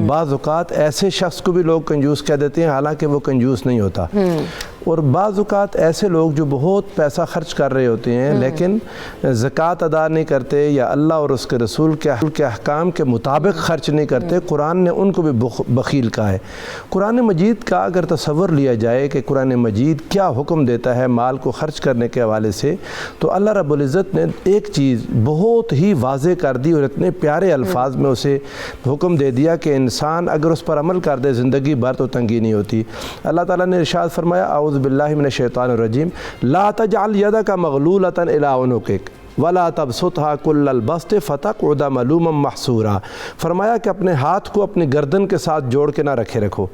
بعض اوقات ایسے شخص کو بھی لوگ کنجوس کہہ دیتے ہیں حالانکہ وہ کنجوس نہیں ہوتا, اور بعض اوقات ایسے لوگ جو بہت پیسہ خرچ کر رہے ہوتے ہیں لیکن زکوٰۃ ادا نہیں کرتے یا اللہ اور اس کے رسول کے احکام کے مطابق خرچ نہیں کرتے, قرآن نے ان کو بھی بخیل کہا ہے. قرآن مجید کا اگر تصور لیا جائے کہ قرآن مجید کیا حکم دیتا ہے مال کو خرچ کرنے کے حوالے سے, تو اللہ رب العزت نے ایک چیز بہت ہی واضح کر دی اور اتنے پیارے الفاظ میں اسے حکم دے دیا کہ انسان اگر اس پر عمل کر دے زندگی بھر تو تنگی نہیں ہوتی. اللہ تعالیٰ نے ارشاد فرمایا اعوذ باللہ من الشیطان الرجیم لا تجعل یدک مغلولۃ الی عنقک ولا تبسطها کل البسط فتقعد ملوما محسورا. فرمایا کہ اپنے ہاتھ کو اپنی گردن کے ساتھ جوڑ کے نہ رکھو,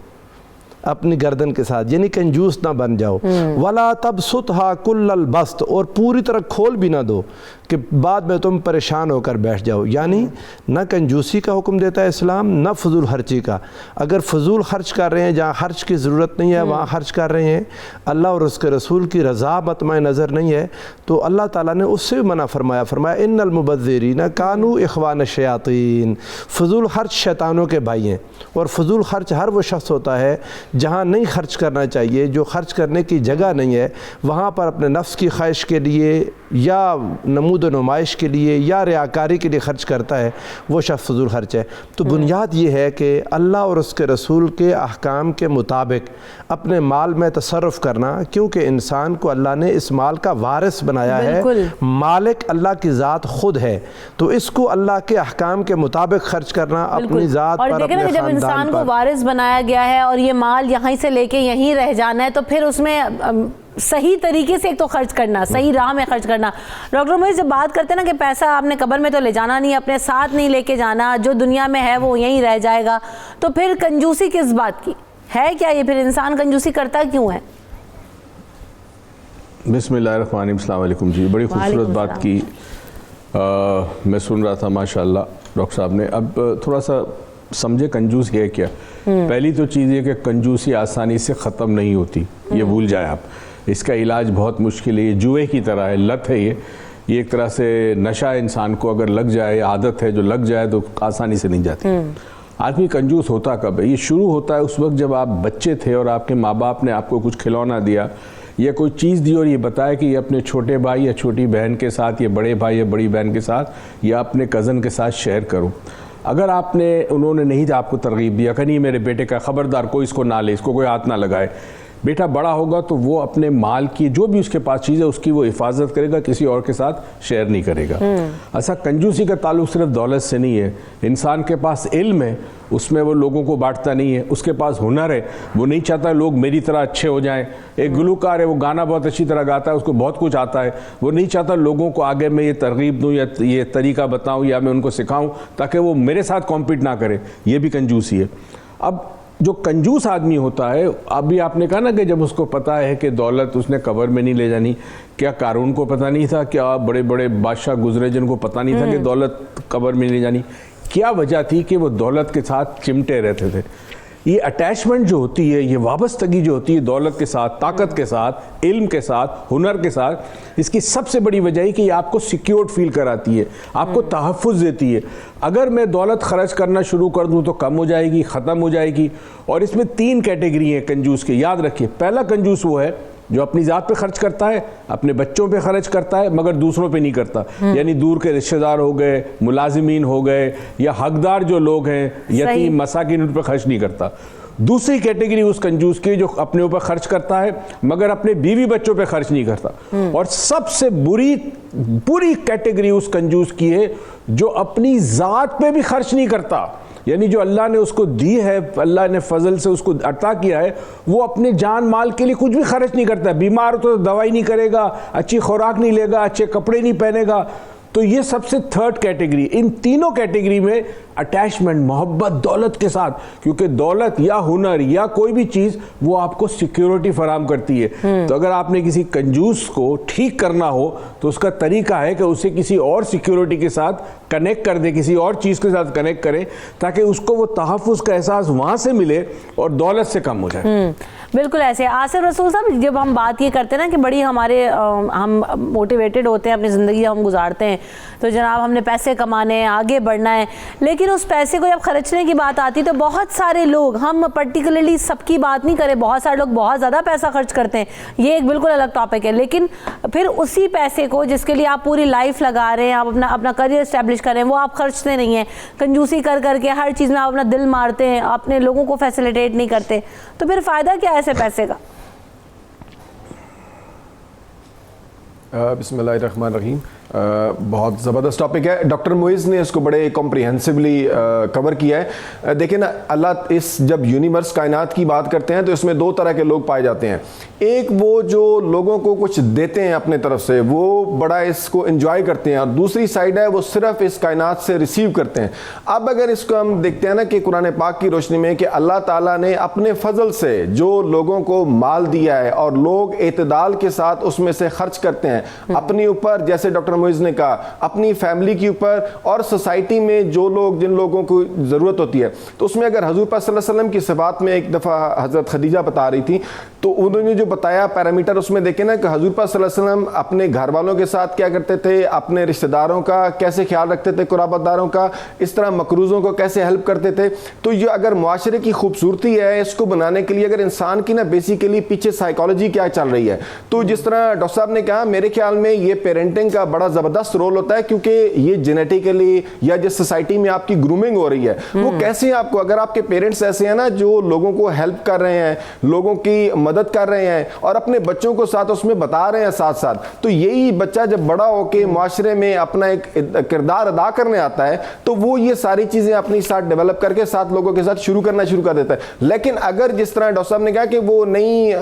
اپنی گردن کے ساتھ, یعنی کنجوس نہ بن جاؤ. ولا تبسطها کل البسط, اور پوری طرح کھول بھی نہ دو کہ بعد میں تم پریشان ہو کر بیٹھ جاؤ. یعنی نہ کنجوسی کا حکم دیتا ہے اسلام، نہ فضول خرچی کا. اگر فضول خرچ کر رہے ہیں، جہاں خرچ کی ضرورت نہیں ہے وہاں خرچ کر رہے ہیں، اللہ اور اس کے رسول کی رضا مطمع نظر نہیں ہے، تو اللہ تعالیٰ نے اس سے بھی منع فرمایا. فرمایا ان المبذرین کانوا اخوان الشیاطین. فضول خرچ شیطانوں کے بھائی ہیں. اور فضول خرچ ہر وہ شخص ہوتا ہے جہاں نہیں خرچ کرنا چاہیے، جو خرچ کرنے کی جگہ نہیں ہے، وہاں پر اپنے نفس کی خواہش کے لیے یا نمود و نمائش کے لیے یا ریاکاری کے لیے خرچ کرتا ہے، وہ شخص فضول خرچ ہے. تو بنیاد یہ ہے کہ اللہ اور اس کے رسول کے احکام کے مطابق اپنے مال میں تصرف کرنا، کیونکہ انسان کو اللہ نے اس مال کا وارث بنایا ہے. مالک اللہ کی ذات خود ہے، تو اس کو اللہ کے احکام کے مطابق خرچ کرنا اپنی ذات پر، اپنے خاندان پر. جب انسان کو وارث بنایا گیا ہے اور یہ مال یہیں سے لے کے یہیں رہ جانا ہے، تو پھر اس میں صحیح طریقے سے ایک تو خرچ کرنا، صحیح راہ میں خرچ کرنا. ڈاکٹر موئز جب بات کرتے ہیں نا کہ پیسہ آپ نے قبر میں تو لے جانا نہیں، اپنے ساتھ نہیں لے کے جانا، جو دنیا میں ہے وہ یہیں رہ جائے گا، تو پھر کنجوسی کس بات کی ہے؟ کیا یہ پھر انسان کنجوسی کرتا کیوں ہے؟ بسم اللہ الرحمن الرحیم. السلام علیکم جی. بڑی خوبصورت بات کی میں سن رہا تھا ماشاءاللہ ڈاکٹر صاحب نے. اب تھوڑا سا سمجھے کنجوس ہے کیا. پہلی تو چیز یہ کہ کنجوسی آسانی سے ختم نہیں ہوتی، یہ بھول جائیں آپ. اس کا علاج بہت مشکل ہے. یہ جوئے کی طرح ہے، لت ہے. یہ ایک طرح سے نشہ انسان کو اگر لگ جائے، عادت ہے جو لگ جائے تو آسانی سے نہیں جاتی. آدمی کنجوس ہوتا کب ہے؟ یہ شروع ہوتا ہے اس وقت جب آپ بچے تھے اور آپ کے ماں باپ نے آپ کو کچھ کھلونا دیا یا کوئی چیز دی اور یہ بتایا کہ یہ اپنے چھوٹے بھائی یا چھوٹی بہن کے ساتھ، یا بڑے بھائی یا بڑی بہن کے ساتھ، یا اپنے کزن کے ساتھ شیئر کرو. اگر انہوں نے نہیں آپ کو ترغیب دیا کہ نہیں میرے بیٹے کا خبردار کوئی اس کو نہ لے، اس کو کوئی ہاتھ نہ لگائے، بیٹا بڑا ہوگا تو وہ اپنے مال کی جو بھی اس کے پاس چیز ہے اس کی وہ حفاظت کرے گا، کسی اور کے ساتھ شیئر نہیں کرے گا. ایسا کنجوسی کا تعلق صرف دولت سے نہیں ہے. انسان کے پاس علم ہے، اس میں وہ لوگوں کو بانٹتا نہیں ہے. اس کے پاس ہنر ہے، وہ نہیں چاہتا لوگ میری طرح اچھے ہو جائیں. ایک گلوکار ہے، وہ گانا بہت اچھی طرح گاتا ہے، اس کو بہت کچھ آتا ہے، وہ نہیں چاہتا لوگوں کو آگے میں یہ ترغیب دوں یا یہ طریقہ بتاؤں یا میں ان کو سکھاؤں تاکہ وہ میرے ساتھ کمپیٹ نہ کرے. یہ بھی کنجوسی ہے. اب جو کنجوس آدمی ہوتا ہے، ابھی آپ نے کہا نا کہ جب اس کو پتہ ہے کہ دولت اس نے قبر میں نہیں لے جانی، کیا قارون کو پتہ نہیں تھا؟ کیا بڑے بڑے بادشاہ گزرے جن کو پتہ نہیں تھا کہ دولت قبر میں نہیں لے جانی؟ کیا وجہ تھی کہ وہ دولت کے ساتھ چمٹے رہتے تھے. یہ اٹیچمنٹ جو ہوتی ہے، یہ وابستگی جو ہوتی ہے دولت کے ساتھ، طاقت کے ساتھ، علم کے ساتھ، ہنر کے ساتھ، اس کی سب سے بڑی وجہ ہے کہ یہ آپ کو سیکیورڈ فیل کراتی ہے، آپ کو تحفظ دیتی ہے. اگر میں دولت خرچ کرنا شروع کر دوں تو کم ہو جائے گی، ختم ہو جائے گی. اور اس میں 3 کیٹیگری ہیں کنجوس کے، یاد رکھیے. پہلا کنجوس وہ ہے جو اپنی ذات پہ خرچ کرتا ہے، اپنے بچوں پہ خرچ کرتا ہے مگر دوسروں پہ نہیں کرتا. یعنی دور کے رشتہ دار ہو گئے، ملازمین ہو گئے، یا حقدار جو لوگ ہیں، یتیم مساکین، ان پہ خرچ نہیں کرتا. دوسری کیٹیگری اس کنجوس کی جو اپنے اوپر خرچ کرتا ہے مگر اپنے بیوی بچوں پہ خرچ نہیں کرتا. اور سب سے بری کیٹیگری اس کنجوس کی ہے جو اپنی ذات پہ بھی خرچ نہیں کرتا. یعنی جو اللہ نے اس کو دی ہے، اللہ نے فضل سے اس کو عطا کیا ہے، وہ اپنے جان مال کے لیے کچھ بھی خرچ نہیں کرتا. بیمار ہو تو دوائی نہیں کرے گا، اچھی خوراک نہیں لے گا، اچھے کپڑے نہیں پہنے گا. تو یہ سب سے 3rd کیٹیگری. ان تینوں کیٹیگری میں اٹیچمنٹ، محبت دولت کے ساتھ، کیونکہ دولت یا ہنر یا کوئی بھی چیز وہ آپ کو سیکیورٹی فراہم کرتی ہے. تو اگر آپ نے کسی کنجوس کو ٹھیک کرنا ہو تو اس کا طریقہ ہے کہ اسے کسی اور سیکیورٹی کے ساتھ کنیکٹ کر دے، کسی اور چیز کے ساتھ کنیکٹ کرے تاکہ اس کو وہ تحفظ کا احساس وہاں سے ملے اور دولت سے کم ہو جائے. بالکل ایسے. آصف رسول صاحب، جب ہم بات یہ کرتے ہیں نا کہ بڑی ہم موٹیویٹڈ ہوتے ہیں، اپنی زندگی ہم گزارتے ہیں تو جناب ہم نے پیسے کمانے ہیں، آگے بڑھنا ہے، لیکن اس پیسے کو جب خرچنے کی بات آتی تو بہت سارے لوگ، ہم پرٹیکولرلی سب کی بات نہیں کریں، بہت سارے لوگ بہت زیادہ پیسہ خرچ کرتے ہیں، یہ ایک بالکل الگ ٹاپک ہے. لیکن پھر اسی پیسے کو جس کے لیے آپ پوری لائف لگا رہے ہیں، آپ اپنا کریئر اسٹیبلش کر رہے ہیں، وہ آپ خرچتے نہیں ہیں. کنجوسی کر کے ہر چیز میں آپ اپنا دل مارتے ہیں، اپنے لوگوں کو فیسیلیٹیٹ نہیں کرتے، تو پھر فائدہ کیا ہے ایسے پیسے کا؟ بسم اللہ الرحمن الرحیم. بہت زبردست ٹاپک ہے. ڈاکٹر موئز نے اس کو بڑے کمپریہنسولی کور کیا ہے. دیکھیں نا، اللہ جب یونیورس کائنات کی بات کرتے ہیں تو اس میں 2 طرح کے لوگ پائے جاتے ہیں. ایک وہ جو لوگوں کو کچھ دیتے ہیں اپنے طرف سے، وہ بڑا اس کو انجوائے کرتے ہیں، اور دوسری سائڈ ہے وہ صرف اس کائنات سے ریسیو کرتے ہیں. اب اگر اس کو ہم دیکھتے ہیں نا کہ قرآن پاک کی روشنی میں کہ اللہ تعالیٰ نے اپنے فضل سے جو لوگوں کو مال دیا ہے اور لوگ اعتدال کے ساتھ اس میں سے خرچ کرتے ہیں اپنے اوپر، جیسے ڈاکٹر मोइज़ ने कहा, अपनी फैमिली के ऊपर और सोसाइटी में जो लोग जिन लोगों को ज़रूरत होती है, तो उसमें अगर हज़ूर पाक सल्लल्लाहु अलैहि वसल्लम की सिफ़ात में एक दफ़ा हज़रत खदीजा बता रही थी, तो उन्होंने जो बताया पैरामीटर उसमें देखे ना कि हज़ूर पाक सल्लल्लाहु अलैहि वसल्लम अपने घर वालों के साथ क्या करते थे, अपने रिश्तेदारों का कैसे ख्याल रखते थे, कुराबादारों का, इस तरह मकरूज़ों को कैसे हेल्प करते थे। तो ये अगर मुआशरे की खूबसूरती है, इसको बनाने के लिए अगर इंसान की ना बेसिकली पीछे साइकोलॉजी क्या चल रही है, तो जिस तरह डॉक्टर साहब ने कहा, मेरे ख्याल में ये पेरेंटिंग का बड़ा ज़बरदस्त रोल होता है, क्योंकि ये जेनेटिकली या जिस सोसाइटी में आपकी ग्रूमिंग हो रही है वो कैसे आपको, अगर आपके पेरेंट्स ऐसे हैं ना जो लोगों को हेल्प कर रहे हैं, लोगों की मदद कर रहे हैं और अपने बच्चों को साथ उसमें बता रहे हैं साथ साथ, तो यही बच्चा जब बड़ा होके मुआशरे में अपना एक किरदार अदा करने आता है तो वो ये सारी चीज़ें अपनी साथ डेवलप करके साथ लोगों के साथ शुरू कर देता है। लेकिन अगर जिस तरह डॉक्टर साहब ने कहा कि वो नई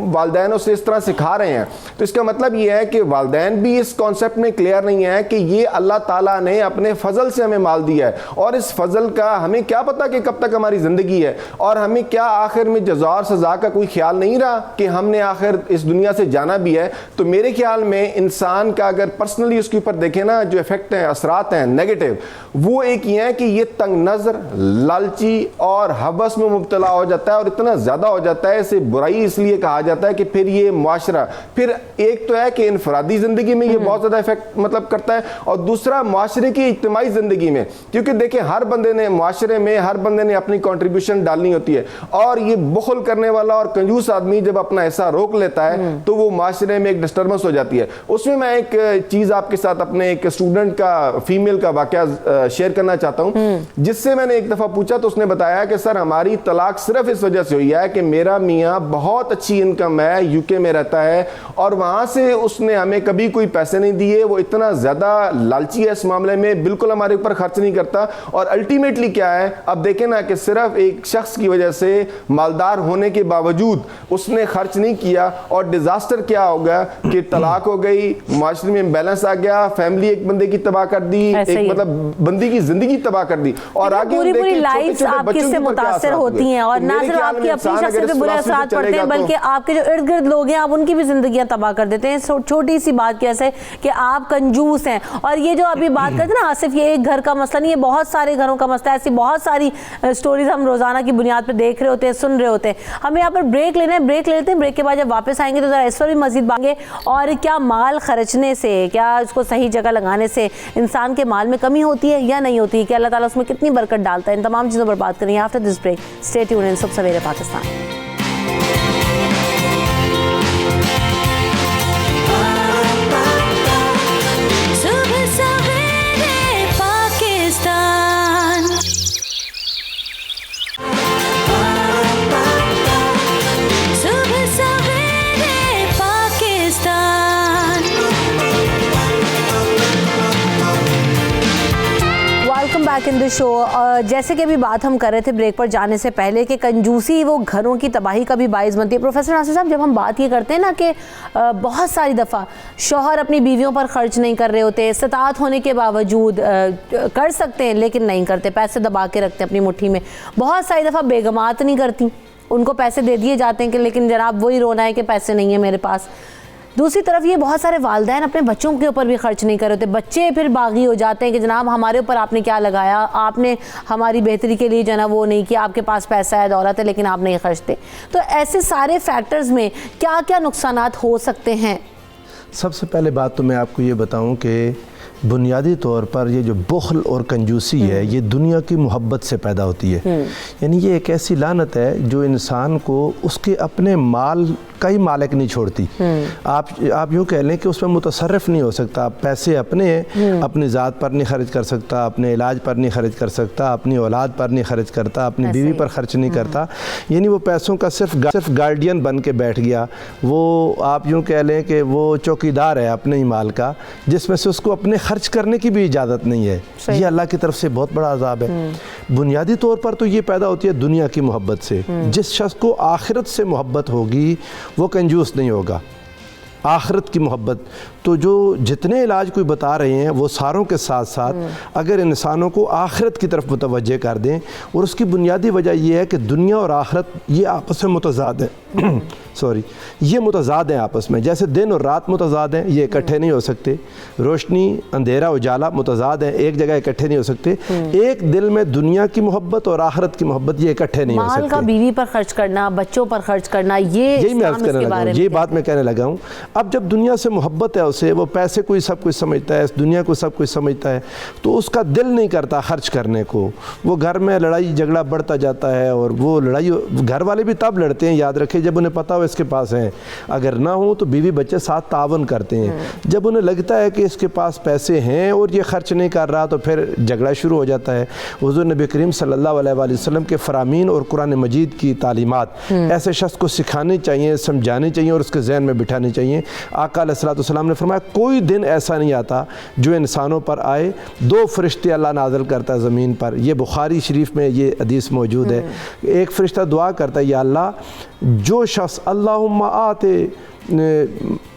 वालिदैन उसे इस तरह सिखा रहे हैं, तो इसका मतलब ये है कि वालिदैन भी इस कॉन्सेप्ट में क्लियर नहीं है कि ये अल्लाह ताला ने अपने फजल से हमें माल दिया है, और इस फजल का हमें क्या पता कि कब तक हमारी ज़िंदगी है, और हमें क्या आखिर में जज़ा और सज़ा का कोई ख्याल नहीं रहा कि हमने आखिर इस दुनिया से जाना भी है। तो मेरे ख्याल में इंसान का अगर पर्सनली उसके ऊपर देखें ना, जो इफेक्ट हैं, असरात हैं नेगेटिव, वो एक ये है कि ये तंग नज़र, लालची और हवस में मुब्तला हो जाता है, और इतना ज़्यादा हो जाता है, इसे बुराई इसलिए कहा जाता है कि फिर ये मुआशरा, फिर एक तो है कि इनफरादी ज़िंदगी में ये बहुत ज़्यादा इफेक्ट मतलब करता है, और दूसरा मुआशरे की इज्तिमाई ज़िंदगी में, क्योंकि देखें हर बंदे ने मुआशरे में हर बंदे ने अपनी कंट्रीब्यूशन डालनी होती है, और ये बुखल करने वाला और कंजूस आदमी जब अपना हिस्सा रोक लेता है तो वो मुआशरे में एक डिस्टर्बेंस हो जाती है। उसमें मैं एक चीज़ आपके साथ अपने एक स्टूडेंट का, फीमेल का वाकया शेयर करना चाहता हूँ, जिससे मैंने एक दफ़ा पूछा तो उसने बताया कि सर हमारी तलाक सिर्फ इस वजह से हुई है कि मेरा मियाँ बहुत अच्छी इनकम है, यूके में रहता है, और वहाँ से उसने हमें कभी कोई पैसे नहीं दिए, वो इतना ज़्यादा लालची है इस मामले में, बिल्कुल हमारे ऊपर खर्च नहीं करता, और अल्टीमेटली क्या है, अब देखें ना कि सिर्फ एक शख्स की वजह से, मालदार होने के बावजूद उसने खर्च नहीं किया, और डिजास्टर क्या हो गया कि तलाक हो गई, माशरे में बैलेंस आ गया, फैमिली एक बंदे की तबाह कर दी, एक मतलब बंदी की जिंदगी तबाह कर दी, और आगे पूरी लाइफ आपकी से मुतासर होती हैं, और ना सिर्फ आपकी अपनी शख्सियत पे बुरे असरात पड़ते हैं, बल्कि आपके जो इर्द गिर्द लोग हैं आप उनकी भी जिंदगियां तबाह कर देते हैं। छोटी सी बात कैसे कि आप कंजूस हैं, और ये जो अभी बात करते हैं ना आसिफ, ये एक घर का मसला नहीं, ये बहुत सारे घरों का मसला है। ऐसी बहुत सारी स्टोरीज हम रोजाना की बुनियाद पर देख रहे होते हैं, सुन रहे होते हैं। हमें यहाँ पर ब्रेक लेना है, ब्रेक लेते हैं, ब्रेक के बाद जब वापस आएंगे तो जरा इस पर भी मजीद बांगे, और क्या माल खर्चने से, क्या उसको सही जगह लगाने से इंसान के माल में कमी होती है या नहीं होती है, कि अल्लाह ताला उसमें कितनी बरकत डालता है, इन तमाम चीज़ों पर बात करेंगे after this break. Stay tuned in सुबह सवेरे Pakistan. Back in the show. जैसे कि अभी बात हम कर रहे थे ब्रेक पर जाने से पहले कि कंजूसी वो घरों की तबाही का भी बाइस बनती है। प्रोफेसर नासिर साहब, जब हम बात ये करते हैं ना कि बहुत सारी दफ़ा शौहर अपनी बीवियों पर खर्च नहीं कर रहे होते, इस्तात होने के बावजूद कर सकते हैं लेकिन नहीं करते, पैसे दबा के रखते हैं अपनी मुट्ठी में। बहुत सारी दफ़ा बेगमात नहीं करती, उनको पैसे दे दिए जाते हैं कि लेकिन जनाब वही रोना है कि पैसे नहीं है मेरे पास। दूसरी तरफ ये बहुत सारे वालिदैन अपने बच्चों के ऊपर भी खर्च नहीं कर रहे होते, बच्चे फिर बागी हो जाते हैं कि जनाब हमारे ऊपर आपने क्या लगाया, आपने हमारी बेहतरी के लिए जना वो नहीं किया, आपके पास पैसा है, दौलत है, लेकिन आप नहीं खर्चते। तो ऐसे सारे फैक्टर्स में क्या क्या नुकसानात हो सकते हैं? सबसे पहले बात तो मैं आपको ये बताऊं कि बुनियादी तौर पर ये जो बुखल और कंजूसी है ये दुनिया की मोहब्बत से पैदा होती है। यानी ये एक ऐसी लानत है जो इंसान को उसके अपने माल का ही मालिक नहीं छोड़ती। आप यूँ कह लें कि उसमें मुतसर्रिफ नहीं हो सकता। पैसे अपनी ज़ात पर नहीं खर्च कर सकता, अपने इलाज पर नहीं खर्च कर सकता, अपनी औलाद पर नहीं खर्च करता, अपनी बीवी पर खर्च नहीं करता। यानी वो पैसों का सिर्फ गार्डियन बन के बैठ गया। वो आप यूँ कह लें कि वो चौकीदार है अपने ही माल का, जिसमें से उसको अपने खर्च करने की भी इजाज़त नहीं है। ये अल्लाह की तरफ से बहुत बड़ा अज़ाब है। बुनियादी तौर पर तो ये पैदा होती है दुनिया की मोहब्बत से। जिस शख्स को आखिरत से मोहब्बत होगी वो कंजूस नहीं होगा। آخرت کی محبت. تو جو جتنے علاج کوئی بتا رہے ہیں وہ ساروں کے ساتھ ساتھ اگر انسانوں کو آخرت کی طرف متوجہ کر دیں, اور اس کی بنیادی وجہ یہ ہے کہ دنیا اور آخرت یہ آپس میں متضاد ہیں یہ متضاد ہیں آپس میں, جیسے دن اور رات متضاد ہیں, یہ اکٹھے نہیں ہو سکتے. روشنی اندھیرا اجالا متضاد ہیں, ایک جگہ اکٹھے نہیں ہو سکتے. ایک دل میں دنیا کی محبت اور آخرت کی محبت یہ اکٹھے نہیں ہو سکتے. مال کا بیوی پر خرچ کرنا, بچوں پر خرچ کرنا, یہی میں عرض کرنے لگا ہوں, یہ بات میں کہنے لگا ہوں. اب جب دنیا سے محبت ہے اسے, وہ پیسے کو سب کچھ سمجھتا ہے, اس دنیا کو سب کچھ سمجھتا ہے, تو اس کا دل نہیں کرتا خرچ کرنے کو. وہ گھر میں لڑائی جھگڑا بڑھتا جاتا ہے, اور وہ لڑائی گھر والے بھی تب لڑتے ہیں, یاد رکھیں, جب انہیں پتہ ہو اس کے پاس ہیں. اگر نہ ہو تو بیوی بچے ساتھ تعاون کرتے ہیں. جب انہیں لگتا ہے کہ اس کے پاس پیسے ہیں اور یہ خرچ نہیں کر رہا, تو پھر جھگڑا شروع ہو جاتا ہے. حضور نبی کریم صلی اللہ علیہ وآلہ وسلم کے فرامین اور قرآن مجید کی تعلیمات ایسے شخص کو سکھانی چاہیے, سمجھانی چاہیے, اور اس کے ذہن میں بٹھانی چاہیے. آقا علیہ الصلوۃ والسلام نے فرمایا کوئی دن ایسا نہیں آتا جو انسانوں پر آئے 2 فرشتے اللہ نازل کرتا ہے زمین پر. یہ بخاری شریف میں یہ حدیث موجود ہے. ایک فرشتہ دعا کرتا ہے, یا اللہ جو شخص اللہم آتے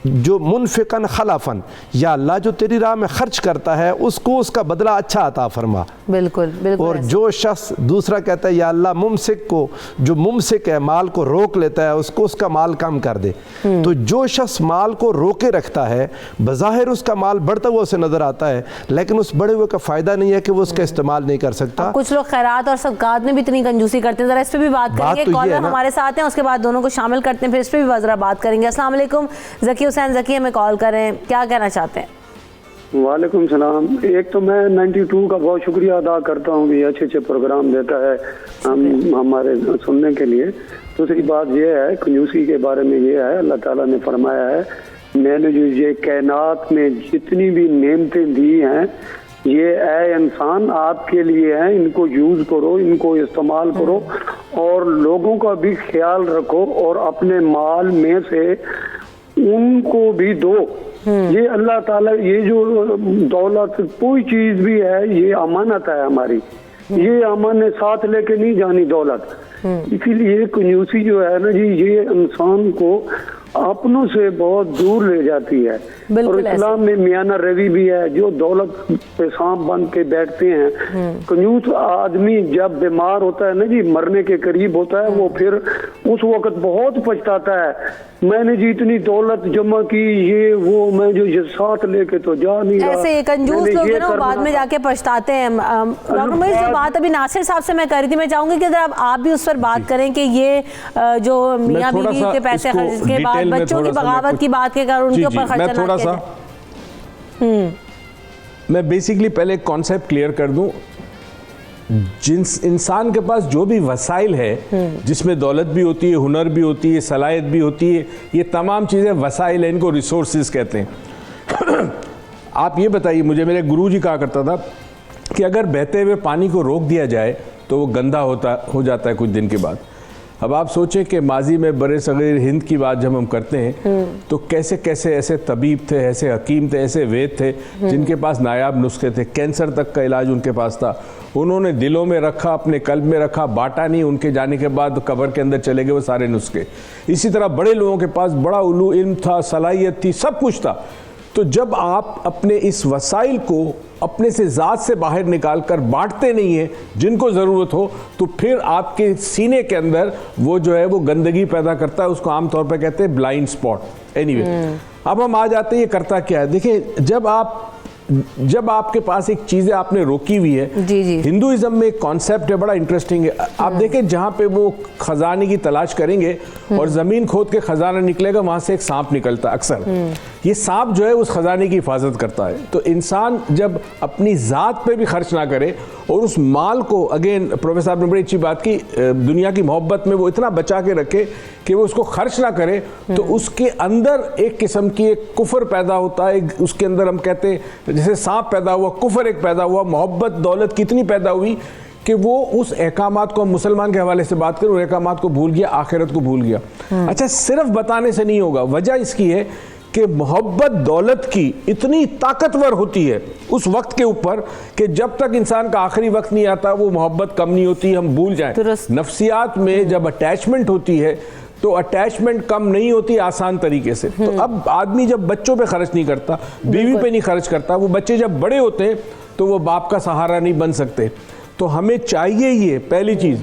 جو منفقن خلافن, یا اللہ جو تیری راہ میں خرچ کرتا ہے اس کو اس کا بدلہ اچھا عطا فرما. بالکل بالکل. اور جو شخص دوسرا کہتا ہے, یا اللہ ممسک کو, جو ممسک ہے مال کو روک لیتا ہے, اس کو اس کا مال کم کر دے. تو جو شخص مال کو روکے رکھتا ہے بظاہر اس کا مال بڑھتا ہوا اسے نظر آتا ہے, لیکن اس بڑے ہوئے کا فائدہ نہیں ہے کہ وہ اس کا استعمال نہیں کر سکتا. کچھ لوگ خیرات اور صدقات میں بھی اتنی کنجوسی کرتے ہیں, ذرا اس پہ بھی بات کریں گے. کالر ہمارے ساتھ ہیں, اس کے بعد دونوں کو شامل کرتے ہیں, پھر اس پہ بھی ذرا بات کریں گے. السلام علیکم ذکی حسین. ذکی ہمیں کال کریں, کیا کہنا چاہتے ہیں؟ وعلیکم السلام. ایک تو میں 92 کا بہت شکریہ ادا کرتا ہوں کہ اچھے پروگرام دیتا ہے ہمارے سننے کے لیے. دوسری بات یہ ہے کنجوسی کے بارے میں, یہ ہے اللہ تعالیٰ نے فرمایا ہے میں نے جو یہ کائنات میں جتنی بھی نعمتیں دی ہیں یہ اے انسان آپ کے لیے ہیں, ان کو یوز کرو, ان کو استعمال کرو, اور لوگوں کا بھی خیال رکھو, اور اپنے مال میں سے ان کو بھی دو. یہ اللہ تعالیٰ یہ جو دولت کوئی چیز بھی ہے یہ امانت ہے ہماری, یہ امانت ساتھ لے کے نہیں جانی دولت. اسی لیے کنجوسی جو ہے نا جی, یہ انسان کو اپنوں سے بہت دور لے جاتی ہے. اور اسلام میں میانہ روی بھی ہے, جو دولت پہ سانپ بن کے بیٹھتے ہیں. کنجوس آدمی جب بیمار ہوتا ہے نا جی, مرنے کے قریب ہوتا ہے, وہ پھر اس وقت بہت پچھتاتا ہے, میں نے جی اتنی دولت جمع کی, یہ وہ, میں جو یہ ساتھ لے کے تو جا نہیں رہا. ایسے کنجوس لوگ ہیں نا بعد میں جا کے پچھتاتے ہیں. ڈاکٹر موئز جو بات ابھی ناصر صاحب سے میں کر رہی تھی, میں چاہوں گی کہ ذرا آپ بھی اس پر بات کریں کہ یہ جو میاں بیوی کے پیسے خرچ کے بعد بچوں کی بغاوت کی بات کے کر ان کے اوپر خرچہ نہ کیا جائے. میں بیسیکلی پہلے ایک کانسیپٹ کلیئر کر دوں. جنس انسان کے پاس جو بھی وسائل ہے, جس میں دولت بھی ہوتی ہے, ہنر بھی ہوتی ہے, صلاحیت بھی ہوتی ہے, یہ تمام چیزیں وسائل ہیں, ان کو ریسورسز کہتے ہیں. آپ یہ بتائیے مجھے, میرے گرو جی کہا کرتا تھا کہ اگر بہتے ہوئے پانی کو روک دیا جائے تو وہ گندا ہو جاتا ہے کچھ دن کے بعد. اب آپ سوچیں کہ ماضی میں برے صغیر ہند کی بات جب ہم کرتے ہیں تو کیسے کیسے ایسے طبیب تھے, ایسے حکیم تھے, ایسے وید تھے جن کے پاس نایاب نسخے تھے. کینسر تک کا علاج ان کے پاس تھا. انہوں نے دلوں میں رکھا, اپنے قلب میں رکھا, بانٹا نہیں. ان کے جانے کے بعد قبر کے اندر چلے گئے وہ سارے نسخے. اسی طرح بڑے لوگوں کے پاس بڑا علم تھا, صلاحیت تھی, سب کچھ تھا. تو جب آپ اپنے اس وسائل کو اپنے سے ذات سے باہر نکال کر بانٹتے نہیں ہیں جن کو ضرورت ہو, تو پھر آپ کے سینے کے اندر وہ جو ہے وہ گندگی پیدا کرتا ہے. اس کو عام طور پہ کہتے ہیں بلائنڈ سپاٹ. اینی وے, اب ہم آ جاتے ہیں یہ کرتا کیا ہے. دیکھیں, جب آپ کے پاس ایک چیزیں آپ نے روکی ہوئی ہے, ہندوازم میں ایک کانسیپٹ ہے بڑا انٹرسٹنگ ہے. آپ دیکھیں جہاں پہ وہ خزانے کی تلاش کریں گے اور زمین کھود کے خزانہ نکلے گا, وہاں سے ایک سانپ نکلتا ہے اکثر. یہ سانپ جو ہے اس خزانے کی حفاظت کرتا ہے. تو انسان جب اپنی ذات پہ بھی خرچ نہ کرے اور اس مال کو, اگین پروفیسر صاحب نے بڑی اچھی بات کی, دنیا کی محبت میں وہ اتنا بچا کے رکھے کہ وہ اس کو خرچ نہ کرے, تو اس کے اندر ایک قسم کی ایک کفر پیدا ہوتا ہے. اس کے اندر ہم کہتے ہیں جیسے سانپ پیدا ہوا, کفر ایک پیدا ہوا. محبت دولت کتنی پیدا ہوئی کہ وہ اس احکامات کو, ہم مسلمان کے حوالے سے بات کریں, ان احکامات کو بھول گیا, آخرت کو بھول گیا. اچھا, صرف بتانے سے نہیں ہوگا. وجہ اس کی ہے کہ محبت دولت کی اتنی طاقتور ہوتی ہے اس وقت کے اوپر کہ جب تک انسان کا آخری وقت نہیں آتا وہ محبت کم نہیں ہوتی, ہم بھول جائیں. نفسیات میں جب اٹیچمنٹ ہوتی ہے تو اٹیچمنٹ کم نہیں ہوتی آسان طریقے سے. تو اب آدمی جب بچوں پہ خرچ نہیں کرتا, بیوی پہ نہیں خرچ کرتا, وہ بچے جب بڑے ہوتے ہیں تو وہ باپ کا سہارا نہیں بن سکتے. تو ہمیں چاہیے یہ پہلی چیز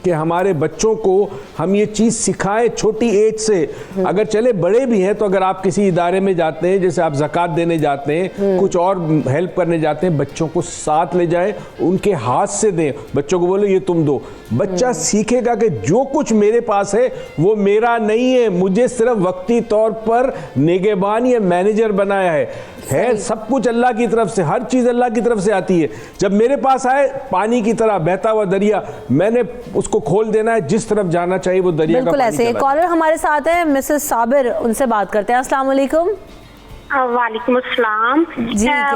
کہ ہمارے بچوں کو ہم یہ چیز سکھائیں چھوٹی ایج سے. اگر چلے بڑے بھی ہیں تو اگر آپ کسی ادارے میں جاتے ہیں, جیسے آپ زکوٰۃ دینے جاتے ہیں, کچھ اور ہیلپ کرنے جاتے ہیں, بچوں کو ساتھ لے جائیں, ان کے ہاتھ سے دیں, بچوں کو بولے یہ تم دو. بچہ سیکھے گا کہ جو کچھ میرے پاس ہے وہ میرا نہیں ہے, مجھے صرف وقتی طور پر نگہبان یا مینیجر بنایا ہے. سب کچھ اللہ کی طرف سے, ہر چیز اللہ کی طرف سے آتی ہے. جب میرے پاس آئے پانی کی طرح بہتا ہوا دریا, میں نے اس کو کھول دینا ہے, جس طرف جانا چاہیے وہ دریا کا بالکل ایسے. ایک کالر ہمارے ساتھ ہیں مسز صابر, ان سے بات کرتے ہیں. السلام علیکم. وعلیکم السلام.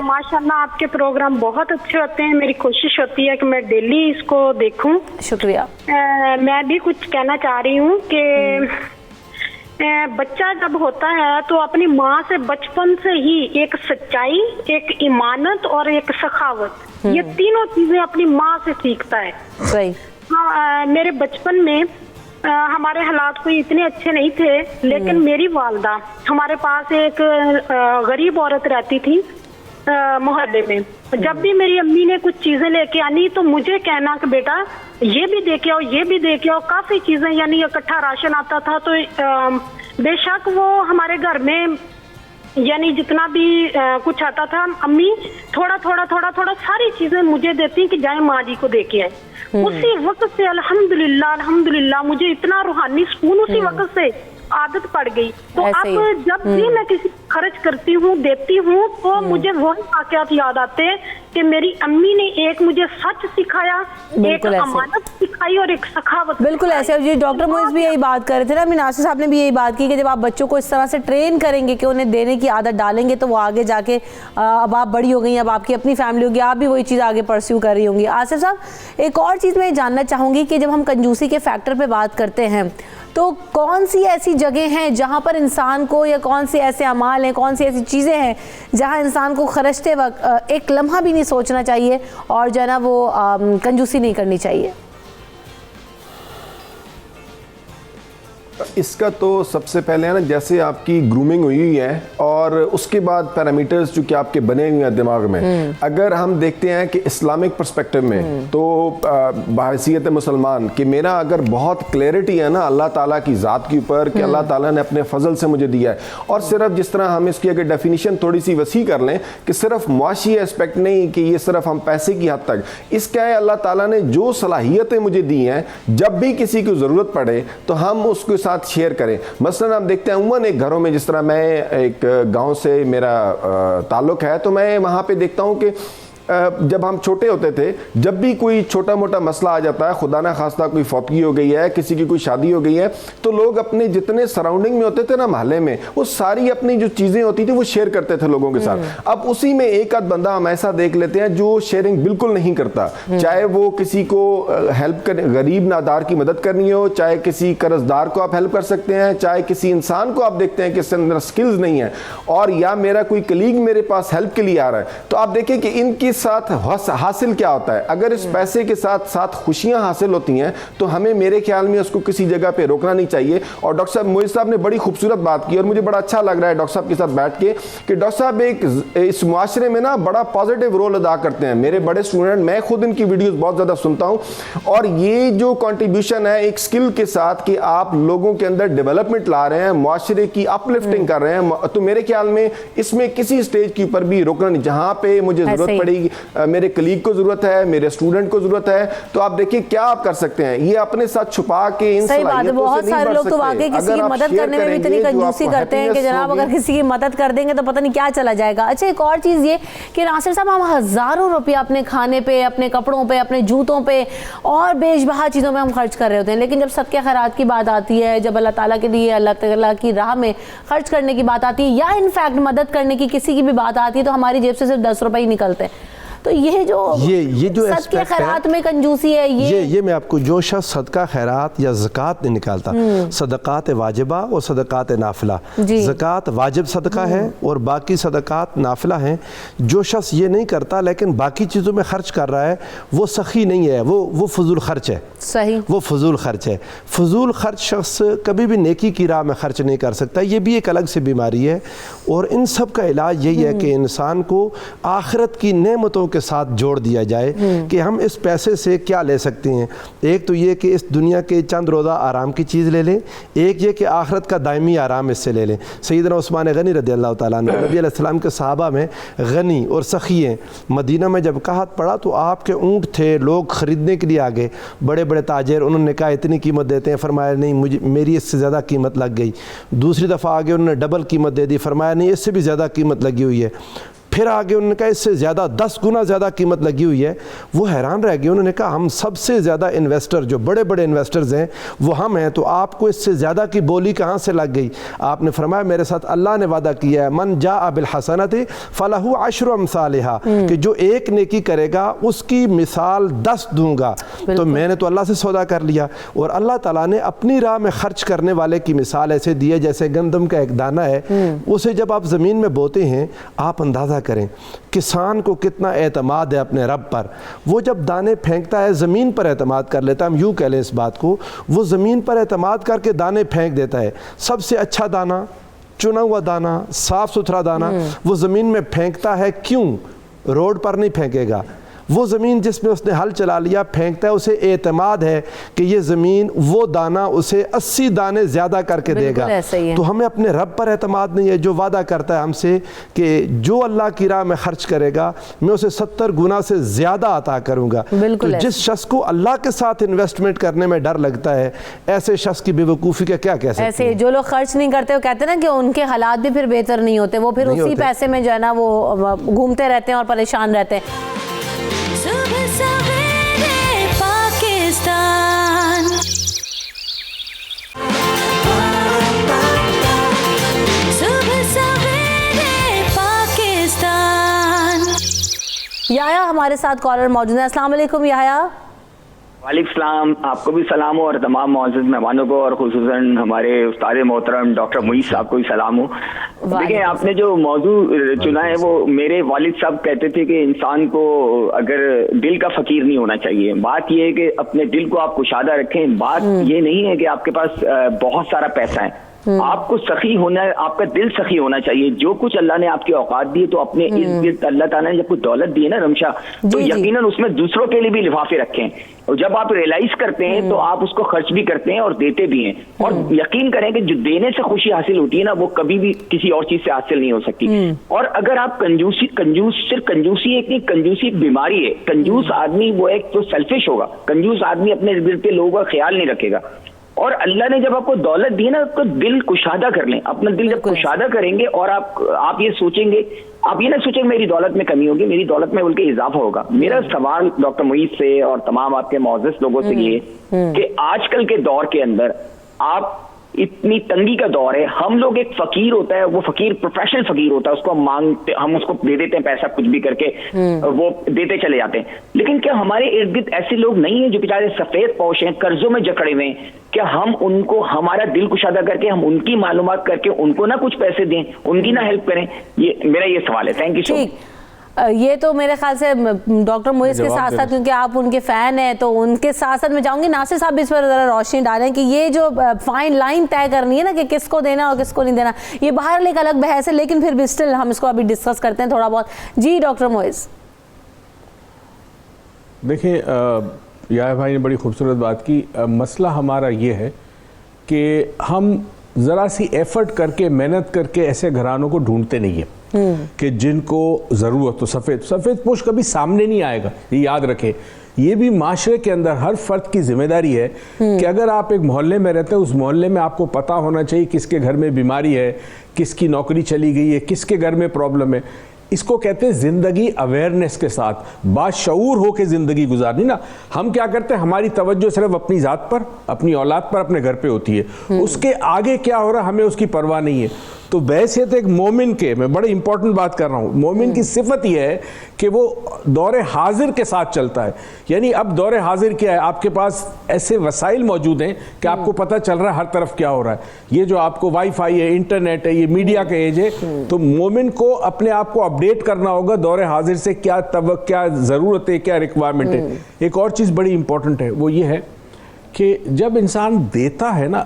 ماشاءاللہ آپ کے پروگرام بہت اچھے ہوتے ہیں, میری کوشش ہوتی ہے کہ میں ڈیلی اس کو دیکھوں. شکریہ. میں بھی کچھ کہنا چاہ رہی ہوں کہ بچہ جب ہوتا ہے تو اپنی ماں سے بچپن سے ہی ایک سچائی, ایک ایمانت اور ایک سخاوت, یہ تینوں چیزیں اپنی ماں سے سیکھتا ہے. صحیح. میرے بچپن میں ہمارے حالات کوئی اتنے اچھے نہیں تھے, لیکن میری والدہ, ہمارے پاس ایک غریب عورت رہتی تھی محلے میں. جب بھی میری امی نے کچھ چیزیں لے کے آنی تو مجھے کہنا کہ بیٹا یہ بھی دے کے آؤ, یہ بھی دے کے آؤ. کافی چیزیں, یعنی اکٹھا راشن آتا تھا. تو بے شک وہ ہمارے گھر میں یعنی جتنا بھی کچھ آتا تھا, امی تھوڑا تھوڑا تھوڑا تھوڑا ساری چیزیں مجھے دیتی کہ جائیں ماں جی کو دے کے آئے. اسی وقت سے الحمدللہ مجھے اتنا روحانی سکون اسی وقت سے عادت پڑ گئی. تو اب جب بھی میں کسی خرچ کرتی ہوں, دیتی ہوں, تو مجھے وہی واقعات یاد آتے ہیں کہ میری امی نے ایک مجھے سچ سکھایا, ایک امانت سکھائی اور ایک سخاوت. بالکل ایسے. جی ڈاکٹر موئز بھی یہی بات کر رہے تھے نا, ناصر صاحب نے بھی یہی بات کی کہ جب آپ بچوں کو اس طرح سے ٹرین کریں گے کہ انہیں دینے کی عادت ڈالیں گے تو وہ آگے جا کے, اب آپ بڑی ہو گئی ہیں, اب آپ کی اپنی فیملی ہوگی, آپ بھی وہی چیز آگے پرسیو کر رہی ہوں گی. آصف صاحب ایک اور چیز میں جاننا چاہوں گی کہ جب ہم کنجوسی کے فیکٹر پہ بات کرتے ہیں تو کون سی ایسی جگہ ہیں جہاں پر انسان کو, یا کون سے ایسے اعمال ہیں, کون سی ایسی چیزیں ہیں جہاں انسان کو خرچتے وقت ایک لمحہ بھی نہیں سوچنا چاہیے اور جو ہے نا وہ کنجوسی نہیں کرنی چاہیے؟ اس کا تو سب سے پہلے ہے نا, جیسے آپ کی گرومنگ ہوئی ہے اور اس کے بعد پیرامیٹرز جو کہ آپ کے بنے ہوئے ہیں دماغ میں, اگر ہم دیکھتے ہیں کہ اسلامک پرسپیکٹو میں تو بحیثیت مسلمان کہ میرا اگر بہت کلیئرٹی ہے نا اللہ تعالیٰ کی ذات کے اوپر کہ اللہ تعالیٰ نے اپنے فضل سے مجھے دیا ہے, اور صرف جس طرح ہم اس کی اگر ڈیفینیشن تھوڑی سی وسیع کر لیں کہ صرف معاشی اسپیکٹ نہیں کہ یہ صرف ہم پیسے کی حد تک, اس کا ہے اللہ تعالیٰ نے جو صلاحیتیں مجھے دی ہیں, جب بھی کسی کو ضرورت پڑے تو ہم اس کے ساتھ شیئر کریں. مثلا ہم دیکھتے ہیں عموماً ایک گھروں میں, جس طرح میں ایک گاؤں سے میرا تعلق ہے, تو میں وہاں پہ دیکھتا ہوں کہ جب ہم چھوٹے ہوتے تھے, جب بھی کوئی چھوٹا موٹا مسئلہ آ جاتا ہے, خدا نہ خواستہ کوئی فوتگی ہو گئی ہے, کسی کی کوئی شادی ہو گئی ہے, تو لوگ اپنے جتنے سراؤنڈنگ میں ہوتے تھے نا محلے میں, وہ ساری اپنی جو چیزیں ہوتی تھی وہ شیئر کرتے تھے لوگوں کے ساتھ. اب اسی میں ایک آدھ بندہ ہم ایسا دیکھ لیتے ہیں جو شیئرنگ بالکل نہیں کرتا, چاہے وہ کسی کو ہیلپ کر, غریب نادار کی مدد کرنی ہو, چاہے کسی قرض دار کو آپ ہیلپ کر سکتے ہیں, چاہے کسی انسان کو آپ دیکھتے ہیں کہ اس کے اندر سکلز نہیں ہیں, اور یا میرا کوئی کلیگ میرے پاس ہیلپ کے لیے آ رہا ہے, تو آپ دیکھیں کہ ان کے ساتھ حاصل کیا ہوتا ہے. اگر اس پیسے کے ساتھ ساتھ خوشیاں حاصل ہوتی ہیں تو ہمیں میرے خیال میں اس کو کسی جگہ پہ روکنا نہیں چاہیے. اور ڈاکٹر صاحب موئز صاحب نے بڑی خوبصورت بات کی اور مجھے بڑا اچھا لگ رہا ہے ڈاکٹر صاحب کے ساتھ بیٹھ کے کہ ڈاکٹر صاحب ایک اس معاشرے میں نا بڑا پازیٹیو رول ادا کرتے ہیں. میرے بڑے اسٹوڈنٹ, میں خود ان کی ویڈیوز بہت زیادہ سنتا ہوں, اور یہ جو کنٹریبیوشن ہے ایک سکل کے ساتھ کہ آپ لوگوں کے اندر ڈیولپمنٹ لا رہے ہیں, معاشرے کی اپ لفٹنگ کر رہے ہیں, تو میرے خیال میں اس میں کسی سٹیج کے اوپر بھی روکنا نہیں. جہاں پہ مجھے ضرورت پڑے گی, میرے کلیگ کو ضرورت ہے, میرے اسٹوڈنٹ کو ضرورت ہے, تو آپ دیکھیں کیا آپ کر سکتے ہیں. یہ اپنے ساتھ چھپا کے ان صلاحیتوں سے بہت سارے لوگ تو واقعی کسی کی مدد کرنے میں بھی اتنی کنجوسی کرتے ہیں کہ جناب اگر کسی کی مدد کر دیں گے تو پتہ نہیں کیا چلا جائے گا. اچھا ایک اور چیز یہ کہ ناصر صاحب ہم ہزاروں روپیہ اپنے کھانے پہ, اپنے کپڑوں پہ, اپنے جوتوں پہ اور بیش بہا چیزوں میں ہم خرچ کر رہے ہوتے ہیں, لیکن جب صدقہ خیرات کی بات آتی ہے, جب اللہ تعالیٰ کے لیے, اللہ تعالیٰ کی راہ میں خرچ کرنے کی بات آتی ہے, یا انفیکٹ مدد کرنے کی کسی کی بھی بات آتی ہے, تو ہماری جیب سے صرف 10 روپے ہی نکلتے ہیں. تو یہ جو صدقے خیرات میں کنجوسی ہے، یہ میں آپ کو، جو شخص صدقہ خیرات یا زکوٰۃ نہیں نکالتا، صدقات واجبہ اور صدقات نافلہ، زکوٰۃ واجب صدقہ ہے اور باقی صدقات نافلہ ہیں، جو شخص یہ نہیں کرتا لیکن باقی چیزوں میں خرچ کر رہا ہے وہ سخی نہیں ہے، وہ فضول خرچ ہے. صحیح، وہ فضول خرچ ہے. فضول خرچ شخص کبھی بھی نیکی کی راہ میں خرچ نہیں کر سکتا. یہ بھی ایک الگ سے بیماری ہے اور ان سب کا علاج یہی ہے کہ انسان کو آخرت کی نعمتوں کے ساتھ جوڑ دیا جائے کہ ہم اس پیسے سے کیا لے سکتے ہیں. ایک تو یہ کہ اس دنیا کے چند روزہ آرام کی چیز لے لیں، ایک یہ کہ آخرت کا دائمی آرام اس سے لے لیں. سیدنا عثمان غنی رضی اللہ تعالیٰ عنہ، نبی علیہ السلام کے صحابہ میں غنی اور سخی ہیں. مدینہ میں جب قحط پڑا تو آپ کے اونٹ تھے، لوگ خریدنے کے لیے آگے، بڑے بڑے تاجر، انہوں نے کہا اتنی قیمت دیتے ہیں، فرمایا نہیں میری اس سے زیادہ قیمت لگ گئی. دوسری دفعہ آگے انہوں نے ڈبل قیمت دے دی، فرمایا نہیں اس سے بھی زیادہ قیمت لگی ہوئی ہے. پھر آگے انہوں نے کہا اس سے زیادہ 10 گنا زیادہ قیمت لگی ہوئی ہے. وہ حیران رہ گئے، انہوں نے کہا ہم سب سے زیادہ انویسٹر، جو بڑے بڑے انویسٹرز ہیں وہ ہم ہیں، تو آپ کو اس سے زیادہ کی بولی کہاں سے لگ گئی؟ آپ نے فرمایا میرے ساتھ اللہ نے وعدہ کیا ہے، من جاء بالحسنۃ فلہ عشر امثالھا، کہ جو ایک نیکی کرے گا اس کی مثال 10 دوں گا. تو میں نے تو اللہ سے سودا کر لیا. اور اللہ تعالیٰ نے اپنی راہ میں خرچ کرنے والے کی مثال ایسے دی ہے جیسے گندم کا ایک دانہ ہے، اسے جب آپ زمین میں بوتے ہیں آپ اندازہ کریں کسان کو کتنا اعتماد ہے اپنے رب پر. وہ جب دانے پھینکتا ہے زمین پر اعتماد کر لیتا ہے، ہم یوں کہہ لیں اس بات کو، وہ زمین پر اعتماد کر کے دانے پھینک دیتا ہے. سب سے اچھا دانہ، چنا ہوا دانہ، صاف ستھرا دانہ وہ زمین میں پھینکتا ہے. کیوں؟ روڈ پر نہیں پھینکے گا. وہ زمین جس میں اس نے ہل چلا لیا پھینکتا ہے، اسے اعتماد ہے کہ یہ زمین وہ دانہ اسے 80 دانے زیادہ کر کے دے گا. تو ہمیں اپنے رب پر اعتماد نہیں ہے جو وعدہ کرتا ہے ہم سے کہ جو اللہ کی راہ میں خرچ کرے گا میں اسے 70 گنا سے زیادہ عطا کروں گا. تو جس شخص کو اللہ کے ساتھ انویسٹمنٹ کرنے میں ڈر لگتا ہے، ایسے شخص کی بے وقوفی کا کیا کہہ سکتے ہیں؟ ایسے جو لوگ خرچ نہیں کرتے وہ کہتے ہیں نا کہ ان کے حالات بھی پھر بہتر نہیں ہوتے، وہ پھر اسی پیسے میں جو ہے نا وہ گھومتے رہتے ہیں اور پریشان رہتے ہیں. صبح سویرے پاکستان، صبح سویرے پاکستان. یحییٰ ہمارے ساتھ کالر موجود ہیں. السلام علیکم یحییٰ. وعلیکم السلام. آپ کو بھی سلام ہو اور تمام معزز مہمانوں کو، اور خصوصاً ہمارے استاد محترم ڈاکٹر معیز صاحب کو بھی سلام ہو. دیکھیں آپ نے جو موضوع چنا ہے وہ میرے والد صاحب کہتے تھے کہ انسان کو اگر دل کا فقیر نہیں ہونا چاہیے. بات یہ ہے کہ اپنے دل کو آپ کشادہ رکھیں. بات یہ نہیں ہے کہ آپ کے پاس بہت سارا پیسہ ہے، آپ کو سخی ہونا ہے، آپ کا دل سخی ہونا چاہیے. جو کچھ اللہ نے آپ کے اوقات دیے تو اپنے ارد گرد اللہ تعالیٰ نے جب کوئی دولت دی ہے نا رمشا، تو یقیناً اس میں دوسروں کے لیے بھی لفافے رکھیں. اور جب آپ ریئلائز کرتے ہیں تو آپ اس کو خرچ بھی کرتے ہیں اور دیتے بھی ہیں. اور یقین کریں کہ جو دینے سے خوشی حاصل ہوتی ہے نا وہ کبھی بھی کسی اور چیز سے حاصل نہیں ہو سکتی. اور اگر آپ صرف کنجوسی ایک نہیں، کنجوسی ایک بیماری ہے. کنجوس آدمی وہ ایک تو سیلفش ہوگا، کنجوس آدمی اپنے ارد گرد کے لوگوں کا خیال نہیں رکھے گا. اور اللہ نے جب آپ کو دولت دی نا تو دل کشادہ کر لیں. اپنا دل جب کشادہ کریں گے اور آپ یہ سوچیں گے، آپ یہ نہ سوچیں میری دولت میں کمی ہوگی، میری دولت میں بلکہ اضافہ ہوگا. میرا سوال ڈاکٹر معیز سے اور تمام آپ کے معزز لوگوں سے یہ کہ آج کل کے دور کے اندر آپ اتنی تنگی کا دور ہے، ہم لوگ ایک فقیر ہوتا ہے، وہ فقیر پروفیشنل فقیر ہوتا ہے، اس کو ہم مانگتے، ہم اس کو دے دیتے ہیں پیسہ کچھ بھی کر کے، وہ دیتے چلے جاتے ہیں. لیکن کیا ہمارے ارد گرد ایسے لوگ نہیں ہیں جو بیچارے سفید پوش ہیں، قرضوں میں جکڑے ہوئے ہیں؟ کیا ہم ان کو ہمارا دل کشادہ کر کے، ہم ان کی معلومات کر کے ان کو نہ کچھ پیسے دیں، ان کی نہ ہیلپ کریں؟ یہ میرا یہ سوال ہے. تھینک یو سو مچ. یہ تو میرے خیال سے ڈاکٹر معیز کے ساتھ ساتھ، کیونکہ آپ ان کے فین ہیں تو ان کے ساتھ ساتھ میں چاہوں گی ناصر صاحب بھی اس پر ذرا روشنی ڈالیں کہ یہ جو فائن لائن طے کرنی ہے نا کہ کس کو دینا اور کس کو نہیں دینا، یہ باہر ایک الگ بحث ہے، لیکن پھر بھی اسٹل ہم اس کو ابھی ڈسکس کرتے ہیں تھوڑا بہت. جی ڈاکٹر معیز. دیکھیں یحییٰ بھائی نے بڑی خوبصورت بات کی. مسئلہ ہمارا یہ ہے کہ ہم ذرا سی ایفرٹ کر کے، محنت کر کے ایسے گھرانوں کو ڈھونڈتے نہیں ہیں کہ جن کو ضرورت. تو سفید پوش کبھی سامنے نہیں آئے گا، یہ یاد رکھیں. یہ بھی معاشرے کے اندر ہر فرد کی ذمہ داری ہے کہ اگر آپ ایک محلے میں رہتے ہیں، اس محلے میں آپ کو پتہ ہونا چاہیے کس کے گھر میں بیماری ہے، کس کی نوکری چلی گئی ہے، کس کے گھر میں پرابلم ہے. اس کو کہتے ہیں زندگی اویئرنیس کے ساتھ، باشعور ہو کے زندگی گزارنی نا. ہم کیا کرتے ہیں، ہماری توجہ صرف اپنی ذات پر، اپنی اولاد پر، اپنے گھر پہ ہوتی ہے. اس کے آگے کیا ہو رہا ہمیں اس کی پرواہ نہیں ہے. تو بحیثیت ایک مومن کے، میں بڑے امپورٹنٹ بات کر رہا ہوں، مومن کی صفت یہ ہے کہ وہ دور حاضر کے ساتھ چلتا ہے. یعنی اب دور حاضر کیا ہے؟ آپ کے پاس ایسے وسائل موجود ہیں کہ آپ کو پتہ چل رہا ہے ہر طرف کیا ہو رہا ہے. یہ جو آپ کو وائی فائی ہے، انٹرنیٹ ہے، یہ میڈیا کا ایج ہے. تو مومن کو اپنے آپ کو اپڈیٹ کرنا ہوگا دور حاضر سے، کیا ضرورت ہے، کیا ریکوائرمنٹ ہے. ایک اور چیز بڑی امپورٹنٹ ہے، وہ یہ ہے کہ جب انسان دیتا ہے نا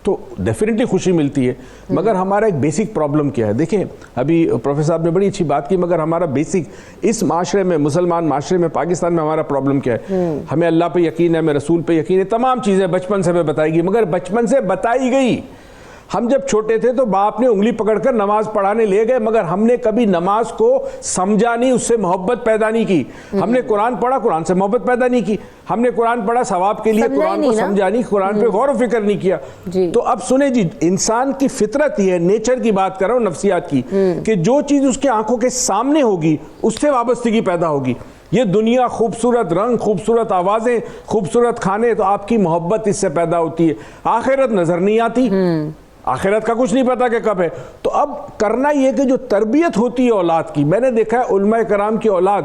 تو ڈیفینیٹلی خوشی ملتی ہے، مگر ہمارا ایک بیسک پرابلم کیا ہے؟ دیکھیں ابھی پروفیسر صاحب نے بڑی اچھی بات کی، مگر ہمارا بیسک اس معاشرے میں، مسلمان معاشرے میں، پاکستان میں ہمارا پرابلم کیا ہے؟ ہمیں اللہ پہ یقین ہے، ہمیں رسول پہ یقین ہے، تمام چیزیں بچپن سے ہمیں بتائی گئی، مگر بچپن سے بتائی گئی. ہم جب چھوٹے تھے تو باپ نے انگلی پکڑ کر نماز پڑھانے لے گئے، مگر ہم نے کبھی نماز کو سمجھا نہیں، اس سے محبت پیدا نہیں کی. ہم نے قرآن پڑھا، قرآن سے محبت پیدا نہیں کی. ہم نے قرآن پڑھا ثواب کے لیے، قرآن کو سمجھا نہیں، قرآن پہ غور و فکر نہیں کیا. تو اب سنیں جی، انسان کی فطرت یہ ہے، نیچر کی بات کر رہا ہوں، نفسیات کی، کہ جو چیز اس کے آنکھوں کے سامنے ہوگی اس سے وابستگی پیدا ہوگی. یہ دنیا، خوبصورت رنگ، خوبصورت آوازیں، خوبصورت کھانے، تو آپ کی محبت اس سے پیدا ہوتی ہے. آخرت نظر نہیں آتی، آخرت کا کچھ نہیں پتا کہ کب ہے. تو اب کرنا یہ کہ جو تربیت ہوتی ہے اولاد کی، میں نے دیکھا ہے علماء کرام کی اولاد،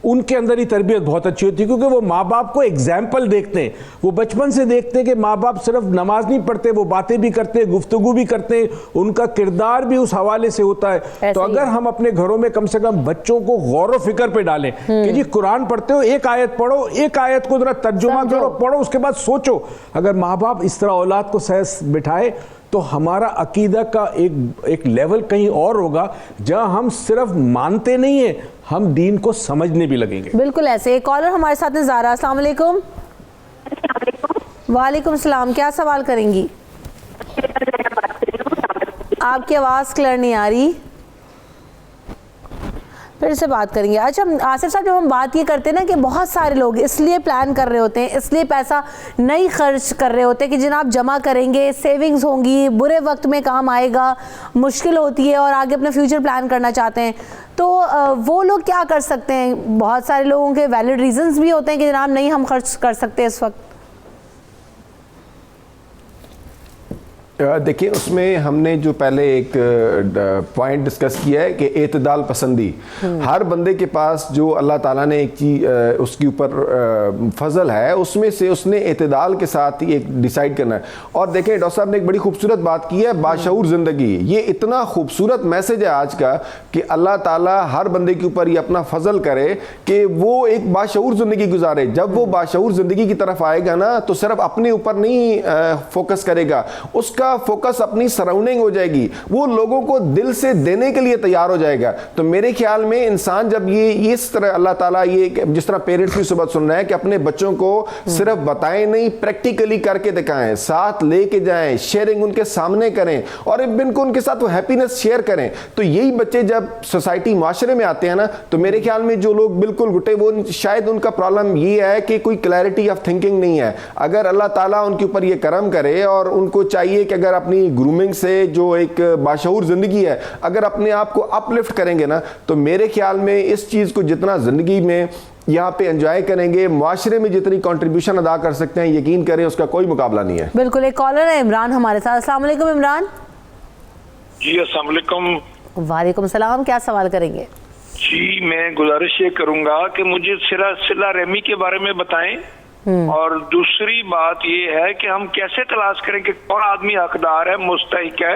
ان کے اندر ہی تربیت بہت اچھی ہوتی ہے، کیونکہ وہ ماں باپ کو ایگزامپل دیکھتے ہیں. وہ بچپن سے دیکھتے ہیں کہ ماں باپ صرف نماز نہیں پڑھتے، وہ باتیں بھی کرتے ہیں، گفتگو بھی کرتے ہیں، ان کا کردار بھی اس حوالے سے ہوتا ہے. تو اگر ہم اپنے گھروں میں کم سے کم بچوں کو غور و فکر پہ ڈالیں کہ جی قرآن پڑھتے ہو، ایک آیت پڑھو، ایک آیت کو ذرا ترجمہ کرو، پڑھو، اس کے بعد سوچو. اگر ماں باپ اس طرح اولاد کو سہس بٹھائے تو ہمارا عقیدہ کا ایک لیول کہیں اور ہوگا، جہاں ہم صرف مانتے نہیں ہیں، ہم دین کو سمجھنے بھی لگیں گے. بالکل ایسے. ایک کالر ہمارے ساتھ ہیں، زارا. السلام علیکم. وعلیکم السلام. کیا سوال کریں گی؟ آپ کی آواز کلیئر نہیں آ رہی، پھر سے بات کریں گے. اچھا آصف صاحب، جب ہم بات یہ کرتے ہیں نا کہ بہت سارے لوگ اس لیے پلان کر رہے ہوتے ہیں، اس لیے پیسہ نہیں خرچ کر رہے ہوتے کہ جناب جمع کریں گے، سیونگز ہوں گی، برے وقت میں کام آئے گا، مشکل ہوتی ہے اور آگے اپنا فیوچر پلان کرنا چاہتے ہیں، تو وہ لوگ کیا کر سکتے ہیں؟ بہت سارے لوگوں کے ویلڈ ریزنز بھی ہوتے ہیں کہ جناب نہیں ہم خرچ کر سکتے اس وقت. دیکھیں اس میں ہم نے جو پہلے ایک پوائنٹ ڈسکس کیا ہے کہ اعتدال پسندی. ہر بندے کے پاس جو اللہ تعالیٰ نے ایک چیز اس کے اوپر فضل ہے، اس میں سے اس نے اعتدال کے ساتھ ہی ایک ڈیسائیڈ کرنا ہے. اور دیکھیں ڈاکٹر صاحب نے ایک بڑی خوبصورت بات کی ہے، باشعور زندگی. یہ اتنا خوبصورت میسج ہے آج کا کہ اللہ تعالیٰ ہر بندے کے اوپر یہ اپنا فضل کرے کہ وہ ایک باشعور زندگی گزارے. جب وہ باشعور زندگی کی طرف آئے گا نا تو صرف اپنے اوپر نہیں فوکس کرے گا، اس کا فوکس اپنی سراؤنڈنگ ہو جائے گی، وہ لوگوں کو دل سے دینے کے لیے تیار ہو جائے گا. تو میرے خیال میں انسان جب یہ اس طرح اللہ تعالیٰ یہ جس طرح پیرنٹس کی صحبت سن رہے ہیں کہ اپنے بچوں کو صرف بتائیں نہیں، پریکٹیکلی کر کے دکھائیں، ساتھ لے کے جائیں، شیئرنگ ان کے سامنے کریں اور ان کے ساتھ وہ ہیپینس شیئر کریں. تو یہی بچے جب سوسائٹی معاشرے میں آتے ہیں نا، تو میرے خیال میں جو لوگ بالکل گٹے، وہ شاید ان کا پرابلم یہ ہے کہ کوئی کلیئرٹی آف تھنکنگ نہیں ہے. اگر اللہ تعالیٰ ان کے اوپر یہ کرم کرے اور ان کو چاہیے کہ اگر اپنی گرومنگ سے جو ایک باشعور زندگی ہے، اگر اپنے آپ کو اپ لفٹ کریں گے نا، تو میرے خیال میں اس چیز کو جتنا زندگی میں یہاں پہ انجوائے کریں گے، معاشرے میں جتنی کنٹریبیوشن ادا کر سکتے ہیں، یقین کریں اس کا کوئی مقابلہ نہیں ہے. بالکل. ایک کالر ہے عمران ہمارے ساتھ. السلام علیکم عمران. جی السلام علیکم. وعلیکم السلام. کیا سوال کریں گے؟ جی میں گزارش یہ کروں گا کہ مجھے صلہ رحمی کے بارے میں بتائیں، اور دوسری بات یہ ہے کہ ہم کیسے تلاش کریں کہ کون آدمی حقدار ہے، مستحق ہے،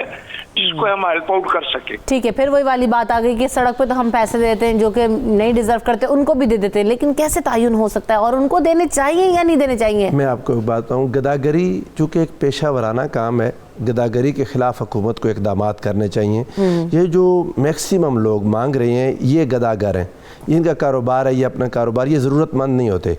جس کو ہم ہیلپ آؤٹ کر سکیں. ٹھیک ہے، پھر وہی والی بات آ گئی کہ سڑک پہ تو ہم پیسے دیتے ہیں جو کہ نہیں ڈیزرو کرتے، ان کو بھی دے دیتے ہیں، لیکن کیسے تعین ہو سکتا ہے اور ان کو دینے چاہیے یا نہیں دینے چاہیے؟ میں آپ کو ایک بات بتاؤں، گداگری چونکہ ایک پیشہ ورانہ کام ہے، گداگری کے خلاف حکومت کو اقدامات کرنے چاہیے. یہ جو میکسیمم لوگ مانگ رہے ہیں یہ گداگر ہیں، ان کا کاروبار ہے، یہ اپنا کاروبار، یہ ضرورت مند نہیں ہوتے.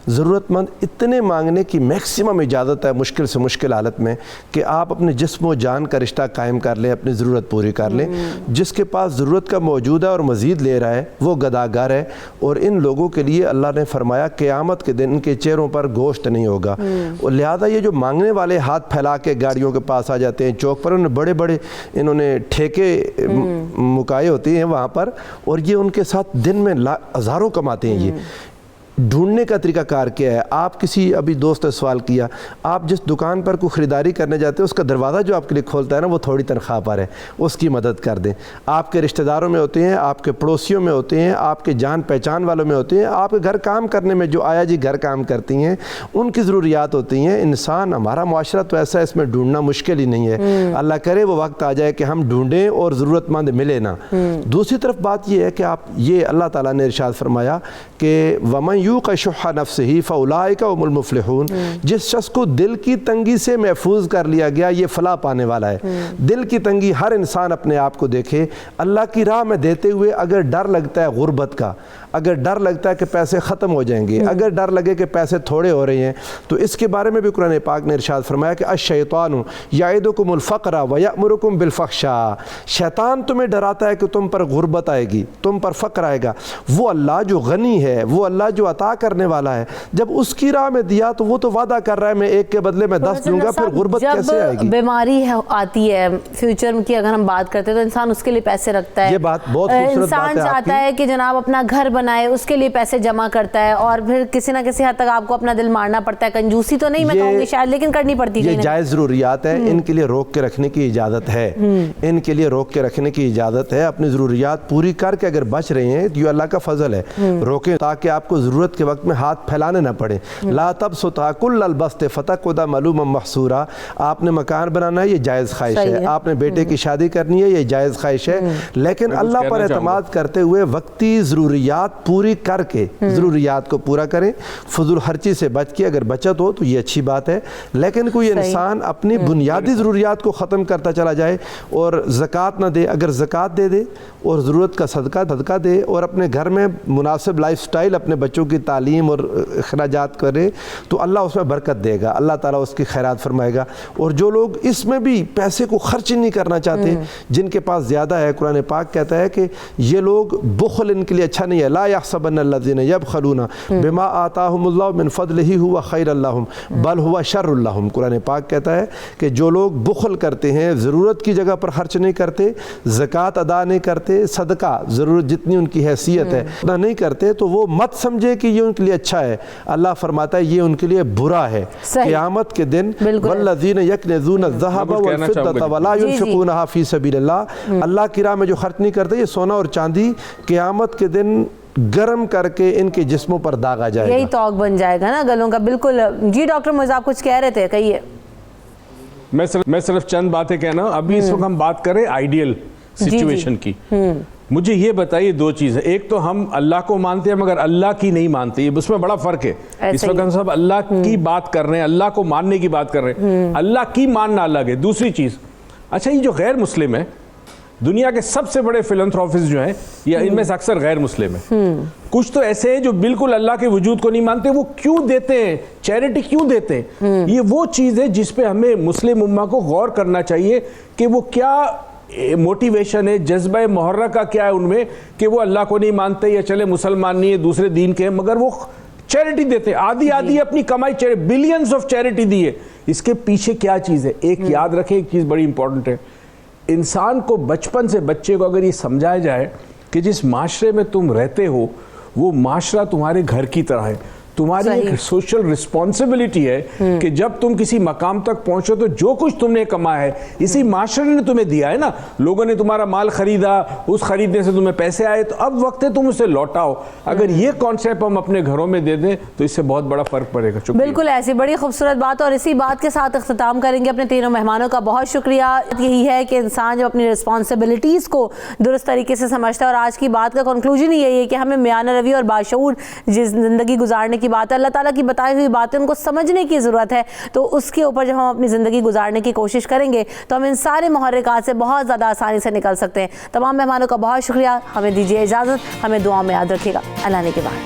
ضرورت مند اتنے مانگنے کی میکسیمم اجازت ہے مشکل سے مشکل حالت میں کہ آپ اپنے جسم و جان کا رشتہ قائم کر لیں، اپنی ضرورت پوری کر لیں. جس کے پاس ضرورت کا موجود ہے اور مزید لے رہا ہے وہ گداگر ہے. اور ان لوگوں کے لیے اللہ نے فرمایا قیامت کے دن ان کے چہروں پر گوشت نہیں ہوگا. اور لہذا یہ جو مانگنے والے ہاتھ پھیلا کے گاڑیوں کے پاس آ جاتے ہیں، چوک پر انہوں نے ٹھیکے مکائے ہوتے ہیں وہاں پر، اور یہ ان کے ساتھ دن میں ہزاروں کماتے ہیں. ढूंढने का तरीका कार क्या है। आप किसी, अभी दोस्त ने सवाल किया, आप जिस दुकान पर कोई ख़रीदारी करने जाते हैं उसका दरवाज़ा जो आपके लिए खोलता है ना, वो थोड़ी तनख्वाह पर है, उसकी मदद कर दें। आपके रिश्तेदारों में होते हैं, आपके पड़ोसियों में होते हैं, आपके जान पहचान वालों में होते हैं, आपके घर काम करने में जो आया जी घर काम करती हैं, उनकी ज़रूरियात होती हैं। इंसान, हमारा मुआशरा तो ऐसा है, इसमें ढूंढना मुश्किल ही नहीं है। अल्लाह करे वो वक्त आ जाए कि हम ढूंढें और ज़रूरतमंद मिले ना। दूसरी तरफ बात ये है कि आप, ये अल्लाह ताला ने इरशाद फरमाया कि वमन यूक़ शुह नफ्सिही फ़उलाइका हुमुल मुफ़्लिहून, जिस शख्स को दिल की तंगी से महफूज कर लिया गया ये फलाह पाने वाला है। दिल की तंगी, हर इंसान अपने आप को देखे, अल्लाह की राह में देते हुए अगर डर लगता है गुर्बत का, अगर डर लगता है कि पैसे ख़त्म हो जाएंगे, अगर डर लगे कि पैसे थोड़े हो रहे हैं, तो इसके बारे में भी कुरान पाक ने इरशाद फरमाया कि अश-शैतानु याइदुकुमुल फ़क़्र व यअमुरुकुम बिल फ़हशा, शैतान तुम्हें डराता है कि तुम पर गुर्बत आएगी, तुम पर फ़क्र आएगा। वो अल्लाह जो गनी है, वो अल्लाह जो अता करने वाला है, जब उसकी राह में दिया तो वो तो वादा कर रहा है मैं एक के बदले में 10 दूंगा, फिर गुर्बत कैसे आएगी। बीमारी आती है फ्यूचर की अगर हम बात करते हैं तो इंसान उसके लिए पैसे रखता है। ये बात बहुत खूबसूरत बात है। इंसान चाहता है कि जनाब अपना घर बनाए, उसके लिए पैसे जमा करता है, और फिर किसी ना किसी हद तक आपको अपना दिल मारना पड़ता है। कंजूसी तो नहीं मैं कहूँगी शायद, लेकिन करनी पड़ती है। ये जायज़ ज़रूरियात है, इनके लिए रोक के रखने की इजाज़त है, इनके लिए रोक के रखने की इजाज़त है। अपनी ज़रूरियात पूरी करके अगर बच रहे हैं तो ये अल्लाह का फजल है, रोकें ताकि आपको ज़रूरत के वक्त में हाथ फैलाने ना पड़े। ला तबसुता कुल्लल बस्ते फतकुदा मलूमम महसूरा, आपने मकान बनाना है ये जायज़ ख्वाहिश है, आपने बेटे की शादी करनी है ये जायज़ ख्वाहिश है, लेकिन अल्लाह पर एतमाद करते हुए वक्ती ज़रूरियात पूरी करके ज़रूरियात को पूरा करें। फजूल खर्ची से बच के अगर बचत हो तो ये अच्छी बात है, लेकिन कोई इंसान अपनी बुनियादी ज़रूरियात को ख़त्म करता चला जाए और ज़कात ना दे, अगर ज़कात दे दे और ज़रूरत का सदका दे और अपने घर में मुनासिब लाइफ स्टाइल, अपने बच्चों की तालीम और अखराजात करे तो अल्लाह उसमें बरकत देगा, अल्लाह ताला उसकी खैरात फरमाएगा। और जो लोग इसमें भी पैसे को खर्च नहीं करना चाहते, जिनके पास ज़्यादा है, कुरान पाक कहता है कि ये लोग बुखल इनके लिए अच्छा नहीं है। ला यहसबन्नल्लज़ीना यबखलूना बिमा आताहुमुल्लाहु मिन फज़लिही हुवा खैरुल लहुम बल हुवा शर्रुल लहुम। कुरान पाक कहता है कि जो लोग बुखल करते हैं, ज़रूरत की जगह पर खर्च नहीं करते, ज़कात अदा नहीं करते, सदका ज़रूरत जितनी उनकी हैसियत है उतना नहीं करते, तो वो मत समझे कि ये उनके लिए अच्छा है। अल्लाह फरमाता है ये उनके लिए बुरा है। क़यामत के दिन वल्लज़ीना यकनज़ूना ज़हब वल फ़िद्दता वला युनफ़िक़ूनहा फ़ी सबीलिल्लाह, अल्लाह की राह में जो खर्च नहीं करते, ये सोना और चांदी क़यामत के दिन गर्म करके इनके जिस्मों पर दागा जाएगा, यही तौक बन जाएगा ना गलों का। बिल्कुल जी डॉक्टर मोइज़, आप कुछ कह रहे थे, कहिए। मैं सिर्फ चंद बातें कहना। अभी इस वक्त हम बात करें आइडियल सिचुएशन की। मुझे ये बताइए दो चीज़ें, एक तो हम अल्लाह को मानते हैं मगर अल्लाह की नहीं मानते, उसमें बड़ा फ़र्क है। इस वक्त हम सब अल्लाह की बात कर रहे हैं, अल्लाह को मानने की बात कर रहे हैं, अल्लाह की मानना अलग है। दूसरी चीज़, अच्छा ये जो गैर मुस्लिम है, दुनिया के सबसे बड़े फिलंथ्रोपिस्ट जो हैं या इनमें से अक्सर गैर मुस्लिम हैं, कुछ तो ऐसे हैं जो बिल्कुल अल्लाह के वजूद को नहीं मानते। वो क्यों देते हैं, चैरिटी क्यों देते हैं? ये वो चीज़ है जिस पे हमें मुस्लिम उम्मा को गौर करना चाहिए कि वो क्या मोटिवेशन है, जज्बा मुहर्रक का क्या है उनमें कि वो अल्लाह को नहीं मानते या चले मुसलमान नहीं है, दूसरे दीन के हैं, मगर वो चैरिटी देते हैं, आधी अपनी कमाई बिलियंस ऑफ चैरिटी दी है। इसके पीछे क्या चीज़ है? एक याद रखें, एक चीज़ बड़ी इंपॉर्टेंट है, इंसान को बचपन से बच्चे को अगर ये समझाया जाए कि जिस माशरे में तुम रहते हो वो माशरा तुम्हारे घर की तरह है, तुम्हारी एक सोशल रिस्पॉन्सिबिलिटी है कि जब तुम किसी मकाम तक पहुंचो तो जो कुछ तुमने कमाया है इसी माशरे ने तुम्हें दिया है ना, लोगों ने तुम्हारा माल खरीदा, उस खरीदने से तुम्हें पैसे आए, तो अब वक्त है तुम उसे लौटाओ। अगर ये कॉन्सेप्ट हम अपने घरों में दे दें तो इससे बहुत बड़ा फर्क पड़ेगा। बिल्कुल ऐसी बड़ी खूबसूरत बात, और इसी बात के साथ अख्ताम करेंगे। अपने तीनों मेहमानों का बहुत शुक्रिया। यही है कि इंसान जब अपनी रिस्पॉन्सिबिलिटीज़ को दुरुस्त तरीके से समझता है, और आज की बात का कंक्लूजन यही है कि हमें मियाना रवि और बाशऊर जिस ज़िंदगी गुजारने की बात है, अल्लाह ताला की बताई हुई बातें उनको समझने की ज़रूरत है। तो उसके ऊपर जब हम अपनी ज़िंदगी गुजारने की कोशिश करेंगे तो हम इन सारे मुहर्रिकात से बहुत ज़्यादा आसानी से निकल सकते हैं। तमाम मेहमानों का बहुत शुक्रिया। हमें दीजिए इजाज़त, हमें दुआ में याद रखिएगा। अल्लाह ने के बाद।